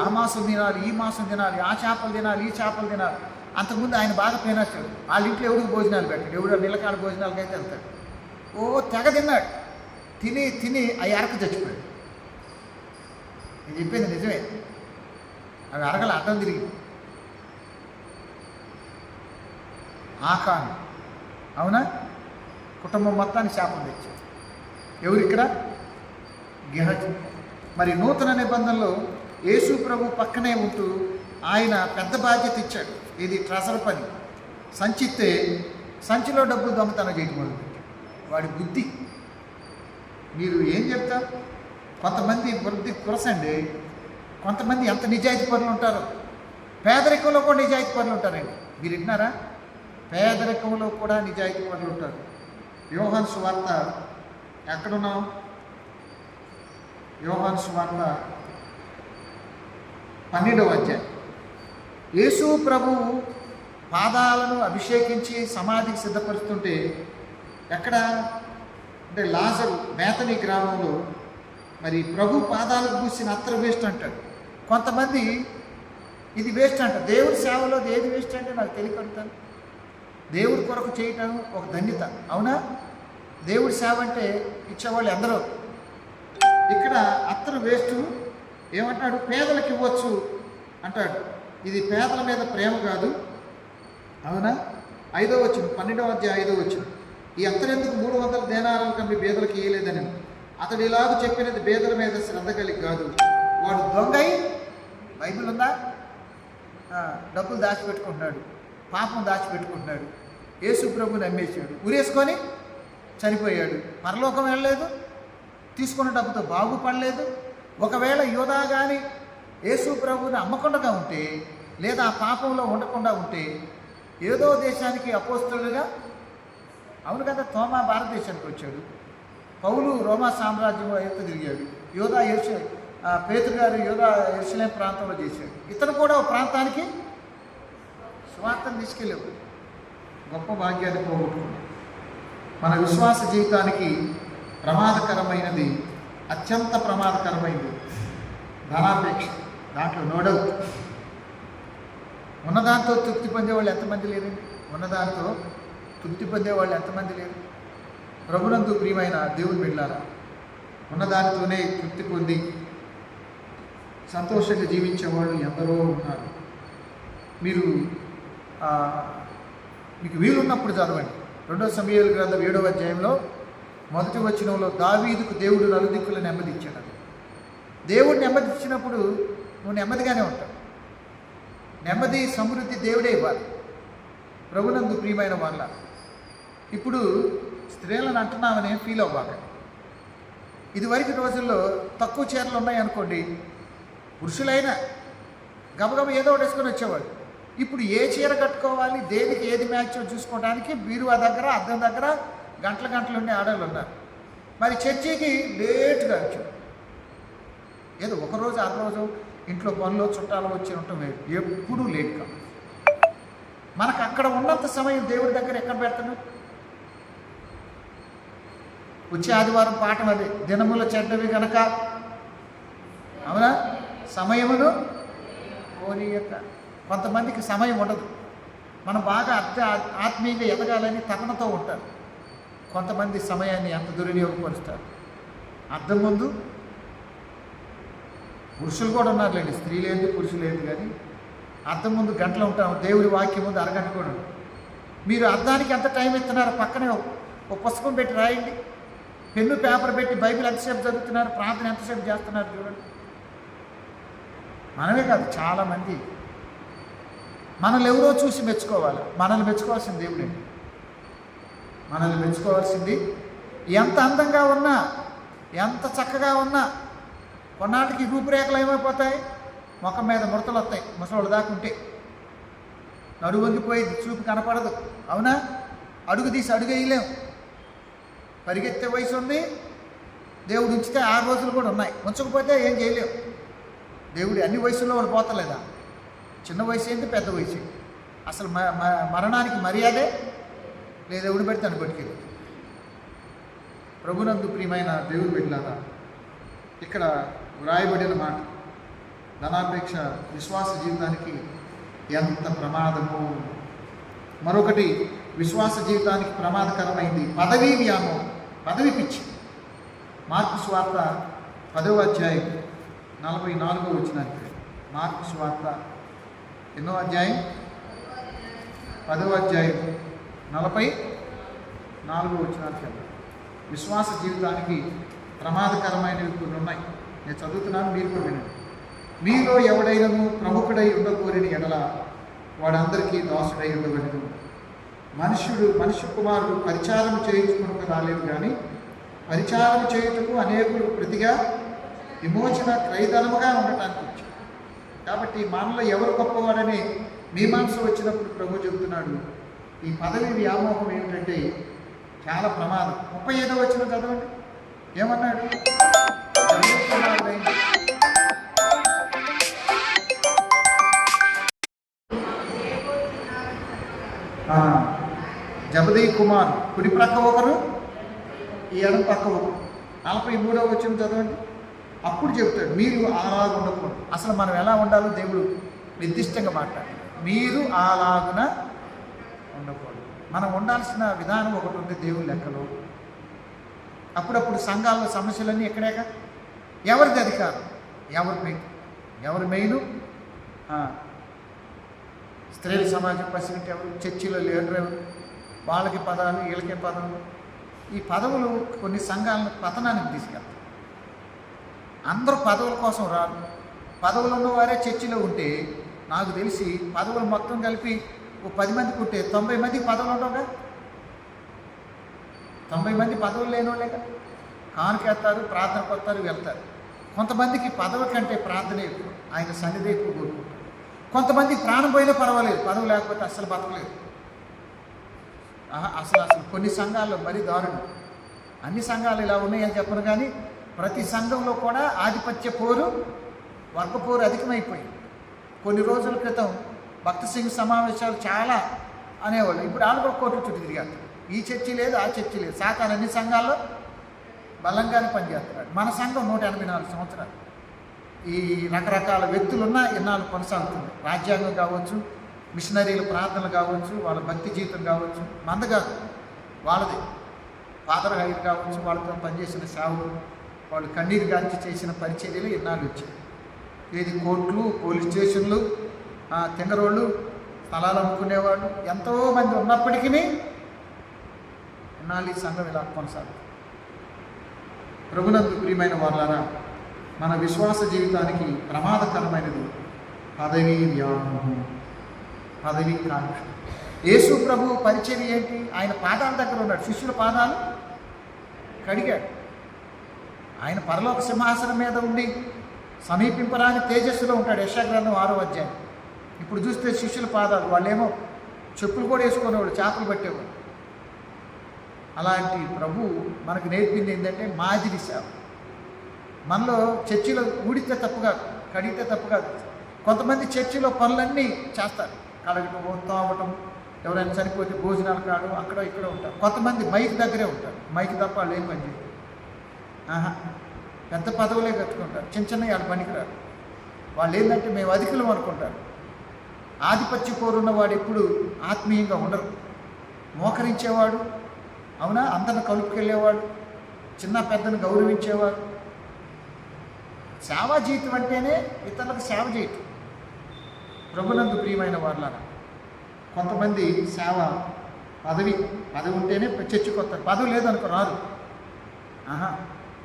ఆ మాసం తినాలి, ఈ మాసం తినాలి, ఆ చేపలు తినాలి, ఈ చేపలు తినాలి. అంతకుముందు ఆయన బాగా పేనొచ్చాడు. వాళ్ళ ఇంట్లో ఎవరికి భోజనాలు పెట్టాడు, ఎవడో నిలకాడ భోజనాలకైతే వెళ్తాడు. తెగ తిన్నాడు. తిని అవి అరక చచ్చిపోయాడు. నేను చెప్పింది నిజమే. అవి అరగల అడ్డం తిరిగి ఆకాను. అవునా? కుటుంబం మొత్తాన్ని శాపం తెచ్చాడు. ఎవరిక్కడ? గెహజీ. మరి నూతన నిబంధనలో యేసు ప్రభు పక్కనే ఉంటూ ఆయన పెద్ద బాధ్యత ఇచ్చాడు. ఇది ట్రెజర్ పని. సంచిస్తే సంచిలో డబ్బులు దొంగతనం చేయడం మొదలుపెట్టాడు. వాడి బుద్ధి. మీరు ఏం చెప్తారు? కొంతమంది వృద్ధి కురసండి, కొంతమంది ఎంత నిజాయితీ పనులు ఉంటారు. పేదరికంలో కూడా నిజాయితీ పనులు ఉంటారండి. మీరు వింటున్నారా? పేదరికంలో కూడా నిజాయితీ పనులు ఉంటారు. యోహాను సువార్త ఎక్కడున్నాం? యోహాను సువార్త 12వ అధ్యాయం. యేసు ప్రభువు పాదాలను అభిషేకించి సమాధికి సిద్ధపరుస్తుంటే ఎక్కడ అంటే లాజరు బేతనీ గ్రామంలో మరి ప్రభు పాదాలకు పూసిన అత్తరు వేస్ట్ అంటాడు. కొంతమంది ఇది వేస్ట్ అంట. దేవుడి సేవలో ఏది వేస్ట్ అంటే నాకు తెలియకడుతాను. దేవుడి కొరకు చేయటం ఒక ధన్యత, అవునా? దేవుడి సేవ అంటే ఇచ్చేవాళ్ళు ఎందరో. ఇక్కడ అత్తరు వేస్ట్ ఏమంటాడు? పేదలకు ఇవ్వచ్చు అంటాడు. ఇది పేదల మీద ప్రేమ కాదు, అవునా? 5వ వచనం, 12వ అధ్యాయం 5వ వచనం. ఈ అత్తరెందుకు 300 దేనారాలు కమ్మి బేదలకు ఇయ్యలేదని అతడు ఇలాగ చెప్పినది బేదల మీద శ్రద్ధ కలిగి కాదు, వాడు దొంగై, బైబిల్ ఉందా, డబ్బులు దాచిపెట్టుకుంటున్నాడు, పాపం దాచిపెట్టుకుంటున్నాడు, యేసు ప్రభుని నమ్మేశాడు, ఉరేసుకొని చనిపోయాడు, పరలోకం వెళ్ళలేదు, తీసుకున్న డబ్బుతో బాగుపడలేదు. ఒకవేళ యోధా కానీ యేసు ప్రభుని అమ్మకుండా ఉంటే, లేదా ఆ పాపంలో ఉండకుండా ఉంటే ఏదో దేశానికి అపోస్తలుగా, అవును కదా, తోమా భారతదేశానికి వచ్చాడు, పౌలు రోమా సామ్రాజ్యం వైపు తిరిగాడు, యోధా పేతురు గారు యోధా యెరూషలేం ప్రాంతంలో చేశాడు. ఇతను కూడా ఒక ప్రాంతానికి స్వార్థను తీసుకెళ్ళావు. గొప్ప భాగ్యాన్ని పోగొట్టుకున్నాడు. మన విశ్వాస జీవితానికి ప్రమాదకరమైనది, అత్యంత ప్రమాదకరమైనది ధనాపేక్ష. దాంట్లో నో డౌట్. ఉన్నదాంతో తృప్తి పొందేవాళ్ళు ఎంతమంది లేరండి? ఉన్నదాంతో తృప్తి పొందేవాళ్ళు ఎంతమంది లేరు? ప్రభునందు ప్రియమైన దేవుని బిడ్డలారా, ఉన్నదానితోనే తృప్తి పొంది సంతోషంగా జీవించేవాళ్ళు ఎందరో ఉన్నారు. మీకు వీలున్నప్పుడు చదవండి. 2వ సమూయేలు గ్రంథం 7వ అధ్యాయంలో 1వ వచనంలో దావీదుకు దేవుడు నలుదిక్కులు నెమ్మది ఇచ్చాడు. దేవుడు నెమ్మది ఇచ్చినప్పుడు నువ్వు నెమ్మదిగానే ఉంటావు. నెమ్మది సమృద్ధి దేవుడే ఇవ్వాలి. ప్రభునందు ప్రియమైన వాళ్ళ, ఇప్పుడు స్త్రీలను అంటున్నామని ఫీల్ అవ్వాలి. ఇదివరకు రోజుల్లో తక్కువ చీరలు ఉన్నాయనుకోండి, పురుషులైనా గబగబ ఏదో ఒకటి వేసుకొని వచ్చేవాడు. ఇప్పుడు ఏ చీర కట్టుకోవాలి, దేనికి ఏది మ్యాచ్ చూసుకోవడానికి బీరువా దగ్గర, అద్దం దగ్గర గంటలు ఉండే ఆడవాళ్ళు ఉన్నారు. మరి చర్చికి లేటుగా వచ్చాడు. ఏదో ఒకరోజు అరరోజు ఇంట్లో పనులు చుట్టాలు వచ్చి ఉండటం లేదు, ఎప్పుడూ లేట్ కాదు. మనకు అక్కడ ఉన్నంత సమయం దేవుడి దగ్గర ఎక్కడ పెడతాను? వచ్చే ఆదివారం పాఠం అది, దినముల చెడ్డవి గనక, అవునా, సమయమును కోరియక. కొంతమందికి సమయం ఉండదు. మనం బాగా ఆత్మీయంగా ఎదగాలని తపనతో ఉంటారు. కొంతమంది సమయాన్ని ఎంత దుర్వినియోగపరుస్తారు. అద్దం ముందు పురుషులు కూడా ఉన్నారులేండి, స్త్రీ లేదు పురుషులు లేదు, కానీ అద్దం ముందు గంటలు ఉంటాం, దేవుడి వాక్యం ముందు అరగంట కూడా. మీరు అద్దానికి ఎంత టైం ఇస్తున్నారు? పక్కనే ఒక పుస్తకం పెట్టి రాయండి, పెన్ను పేపర్ పెట్టి బైబిల్ ఎంతసేపు చదువుతున్నారు, ప్రార్థన ఎంతసేపు చేస్తున్నారు చూడండి. మనమే కాదు, చాలామంది మనల్ని ఎవరో చూసి మెచ్చుకోవాలి. మనల్ని మెచ్చుకోవాల్సింది దేవుడే. మనల్ని మెచ్చుకోవాల్సింది ఎంత అందంగా ఉన్నా, ఎంత చక్కగా ఉన్నా కొన్నాళ్ళకి రూపురేఖలు ఏమైపోతాయి, ముఖం మీద ముడతలు వస్తాయి. ముసలోళ్ళు దాకుంటే నడువు వంగిపోయి చూపు కనపడదు, అవునా? అడుగు తీసి అడుగు వేయలేము. పరిగెత్తే వయసు ఉంది, దేవుడు ఉంచితే 6 రోజులు కూడా ఉన్నాయి, ఉంచకపోతే ఏం చేయలేము. దేవుడు అన్ని వయసుల్లో వాళ్ళు పోతలేదా? చిన్న వయసు ఏంటి, పెద్ద వయసు ఏంటి? అసలు మరణానికి మర్యాదే లేదు. దేవుడు పెడితే అని పట్టుకెళ్ళి. ప్రభునందు ప్రియమైన దేవుడు బిడ్డలారా, ఇక్కడ వ్రాయబడిన మాట ధనాపేక్ష విశ్వాస జీవితానికి ఎంత ప్రమాదము. మరొకటి విశ్వాస జీవితానికి ప్రమాదకరమైంది పదవీ వ్యామోహం, పదవి పిచ్చి. మార్కు సువార్త 10వ అధ్యాయం 44వ వచనానికి. మార్కు సువార్త ఎన్నో అధ్యాయం? 10వ అధ్యాయం 44వ వచనానికి. విశ్వాస జీవితానికి ప్రమాదకరమైనవి కొన్ని ఉన్నాయి. నేను చదువుతున్నాను, మీరు కూడా వినండి. మీలో ఎవడైనను ప్రముఖుడై ఉండకూరిన ఎడల వాడందరికీ దాసుడై ఉండవలెను. మనుష్య కుమారుడు పరిచారం చేయించుకుని రాలేదు, కానీ పరిచారం చేయుటకు అనేకులు ప్రతిగా విమోచన క్రయధనముగా ఉండటానికి వచ్చాడు. కాబట్టి మనలో ఎవరు గొప్పవాడని మీమాంస వచ్చినప్పుడు ప్రభు చెబుతున్నాడు. ఈ పదవి వ్యామోహం ఏమిటంటే చాలా ప్రమాదం. 35వ వచనం చదవండి, ఏమన్నాడు? జబదీ కుమార్ కుడి ప్రక్క ఒకరు, ఈ ఎడం పక్క ఒకరు. 43వ వచనం చదవండి. అప్పుడు చెబుతాడు మీరు అలాగ ఉండకూడదు. అసలు మనం ఎలా ఉండాలో దేవుడు నిర్దిష్టంగా మాట్లాడాడు. మీరు అలాగున ఉండకూడదు. మనం ఉండాల్సిన విధానం ఒకటి ఉంది దేవుని లెక్కలో. అప్పుడప్పుడు సంఘాల్లో సమస్యలన్నీ ఎక్కడేక ఎవరిది అధికారం, ఎవరు మెయిన్? స్త్రీల సమాజం ప్రెసిడెంట్ ఎవరు, చర్చిలో లీడర్ ఎవరు, వాళ్ళకి పదాలు వీళ్ళకి పదవులు. ఈ పదవులు కొన్ని సంఘాలను పతనానికి తీసుకెళ్తాయి. అందరూ పదవుల కోసం రారు. పదవులు ఉన్నవారే చర్చిలో ఉంటే నాకు తెలిసి పదవులు మొత్తం కలిపి ఓ 10 మందికి ఉంటే 90 మందికి పదవులు ఉండవుగా. 90 మంది పదవులు లేని వాళ్ళేగా. కానుకేస్తారు, ప్రార్థనకు వస్తారు, వెళ్తారు. కొంతమందికి పదవి కంటే ప్రార్థన ఎక్కువ, ఆయన సన్నిధి ఎక్కువ కోరుకుంటారు. కొంతమందికి ప్రాణం పోయినా పర్వాలేదు, పదవి లేకపోతే అస్సలు బతకలేదు. అసలు కొన్ని సంఘాల్లో మరీ దారుణం. అన్ని సంఘాలు ఇలా ఉన్నాయని చెప్పను, కానీ ప్రతి సంఘంలో కూడా ఆధిపత్య పోరు, వర్గ పోరు అధికమైపోయింది. కొన్ని రోజుల క్రితం భక్త సింగ్ సమావేశాలు చాలా అనేవాళ్ళు. ఇప్పుడు వాళ్ళు కూడా కోర్టు చుట్టూ తిరిగారు. ఈ చర్చి లేదు, ఆ చర్చి లేదు. సాతాను అన్ని సంఘాల్లో బలంగానే పనిచేస్తున్నాడు. మన సంఘం 184 సంవత్సరాలు. ఈ రకరకాల వ్యక్తులున్నా ఇన్నాళ్ళు కొనసాగుతుంది. రాజ్యాంగం కావచ్చు, మిషనరీల ప్రార్థనలు కావచ్చు, వాళ్ళ భక్తి జీవితం కావచ్చు, మంద కాదు వాళ్ళది. ఫాదర్ హైర్ కావచ్చు, వాళ్ళతో పనిచేసిన సేవలు, వాళ్ళు కన్నీరు గాంచి చేసిన పరిచర్యలు ఇన్నాళ్ళు వచ్చాయి. ఏది కోర్టులు, పోలీస్ స్టేషన్లు, తెంగరోళ్ళు, స్థలాలు అమ్ముకునేవాళ్ళు ఎంతోమంది ఉన్నప్పటికీ ఇన్నాళ్ళు ఈ సంఘం ఇలా కొనసాగుతుంది. ప్రభునందు ప్రియమైన వారులారా, మన విశ్వాస జీవితానికి ప్రమాదకరమైనది పదవీ వ్యామోహం, పదవీ కాంక్ష. యేసు ప్రభు పరిచర్య ఏంటి? ఆయన పాదాల దగ్గర ఉన్నాడు, శిష్యుల పాదాలు కడిగాడు. ఆయన పరలోక సింహాసనం మీద ఉండి సమీపింపరాని తేజస్సులో ఉంటాడు. యెషయా గ్రంథం 6వ అధ్యాయం. ఇప్పుడు చూస్తే శిష్యుల పాదాలు, వాళ్ళేమో చెప్పులు కూడా వేసుకునేవాళ్ళు, చేపలు పట్టేవాళ్ళు. అలాంటి ప్రభు మనకు నేర్పింది ఏంటంటే మాదిరి సేవ. మనలో చర్చిలో ఊడితే తప్పు కాదు, కడిగితే తప్పు కాదు. కొంతమంది చర్చిలో పనులన్నీ చేస్తారు, కడగటం, తోమటం, ఎవరైనా చనిపోతే భోజనాలు కాడు, అక్కడ ఇక్కడ ఉంటారు. కొంతమంది మైక్ దగ్గరే ఉంటారు, మైక్ తప్ప వాళ్ళు ఏం పని చేయరు. పెద్ద పదవులే కట్టుకుంటారు, చిన్న చిన్న వాళ్ళ పనికిరారు. వాళ్ళు ఏంటంటే మేము అధికులం అనుకుంటారు. ఆధిపత్య కోరున్నవాడు ఎప్పుడు ఆత్మీయంగా ఉండరు. మోకరించేవాడు, అవునా, అందరిని కలుపుకెళ్ళేవాడు, చిన్న పెద్దను గౌరవించేవాడు. సేవా జీవితం అంటేనే ఇతరులకు సేవ చేయటం. ప్రభునందు ప్రియమైన వాళ్ళారా, కొంతమంది సేవ పదవి ఉంటేనే చర్చకు వస్తారు. పదవి లేదనుకో రాదు.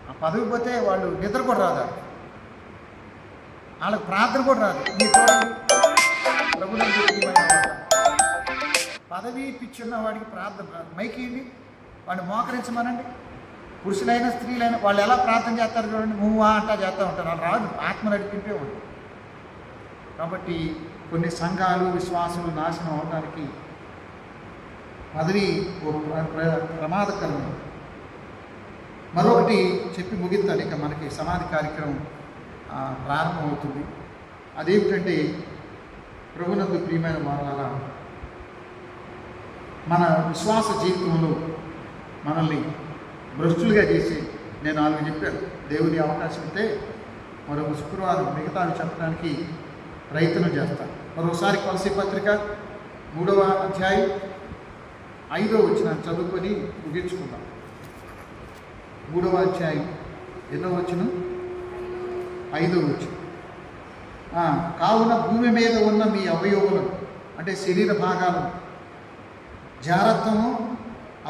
ఆ పదవి పోతే వాళ్ళు నిద్ర కూడా రాదు, వాళ్ళకి ప్రార్థన కూడా రాదు. మీరు చూడండి, ప్రభునందు ప్రియమైన వాళ్ళ పదవి పిచ్చున్న వాడికి ప్రార్థన రాదు. మైకిండి వాడిని మోకరించమనండి. పురుషులైనా స్త్రీలైనా వాళ్ళు ఎలా ప్రార్థన చేస్తారు చూడండి, నువ్వా అంటా చేస్తూ ఉంటారు. వాళ్ళు రాదు, ఆత్మ నడిపింపే ఉంటుంది. కాబట్టి కొన్ని సంఘాలు, విశ్వాసులు నాశనం అవడానికి పదవి ప్రమాదకరం. మరొకటి చెప్పి ముగిద్దాను, ఇక మనకి సమాధి కార్యక్రమం ప్రారంభమవుతుంది. అదేమిటంటే ప్రభునందు ప్రియమైన వాళ్ళ మన విశ్వాస జీవితంలో మనల్ని భ్రష్టులుగా చేసి, నేను 4 చెప్పాను. దేవుని అవకాశం ఇస్తే మరొక శుక్రవారం మిగతావి చెప్పడానికి ప్రయత్నం చేస్తాను. మరోసారి కొలసీ పత్రిక 3వ అధ్యాయం 5వ వచనాన్ని చదువుకొని ముగించుకుందాం. 3వ అధ్యాయం ఎన్నో వచనం? 5వ వచనం. కావున భూమి మీద ఉన్న మీ అవయవులను, అంటే శరీర భాగాలను, జారత్వము,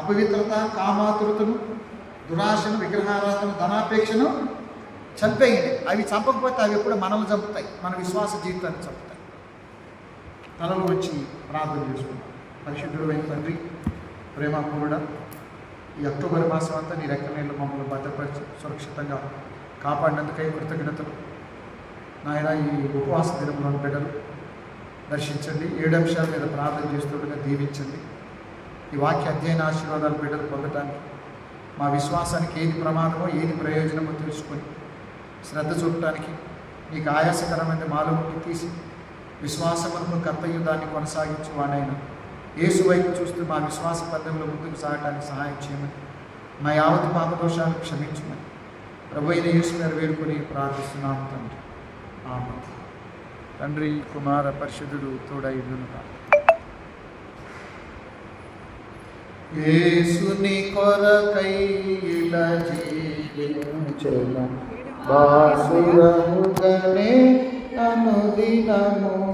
అపవిత్రత, కామాతురతను, దురాశను, విగ్రహారాధన, ధనాపేక్షను చంపేయండి. అవి చంపకపోతే అవి ఎప్పుడు మనల్ని చంపుతాయి, మన విశ్వాస జీవితాన్ని చంపుతాయి. తలలో వచ్చి ప్రార్థన చేసుకుంటాం. పరిశుద్ధుడైన తండ్రి, ప్రేమపూర్ణ, ఈ అక్టోబర్ మాసం అంతా నీ రెక్కల నీళ్ళు మమ్మల్ని భద్రపరిచి సురక్షితంగా కాపాడినందుకై కృతజ్ఞతలు. నాయన ఈ ఉపవాస దినంలోని బిడ్డలు దర్శించండి. 7 అంశాల మీద ప్రార్థన చేస్తుండగా దీవించండి. ఈ వాక్య అధ్యయన ఆశీర్వాదాలు బిడ్డలు పొందటానికి, మా విశ్వాసానికి ఏది ప్రమాదమో ఏది ప్రయోజనమో తెలుసుకొని శ్రద్ధ చూపటానికి, నీకు ఆయాసకరమైన మాలో ఉండి తీసి విశ్వాసమును కర్తయుద్ధాన్ని కొనసాగించు వాడైనా యేసు వైపు చూస్తూ మా విశ్వాస పద్ధతిలో ముందుకు సాగటానికి సహాయం చేయమని, మా యావత్ పాపదోషాలను క్షమించమని ప్రభు అయిన యేసు గారు వేడుకొని ప్రార్థిస్తున్నాము తండ్రి. ఆమేన్. తండ్రి, కుమార, పరిశుద్ధుడు తోడైయుండును. యేసుని కొరకై ఇలా జీవించెను బాసురముగనే అనుదినము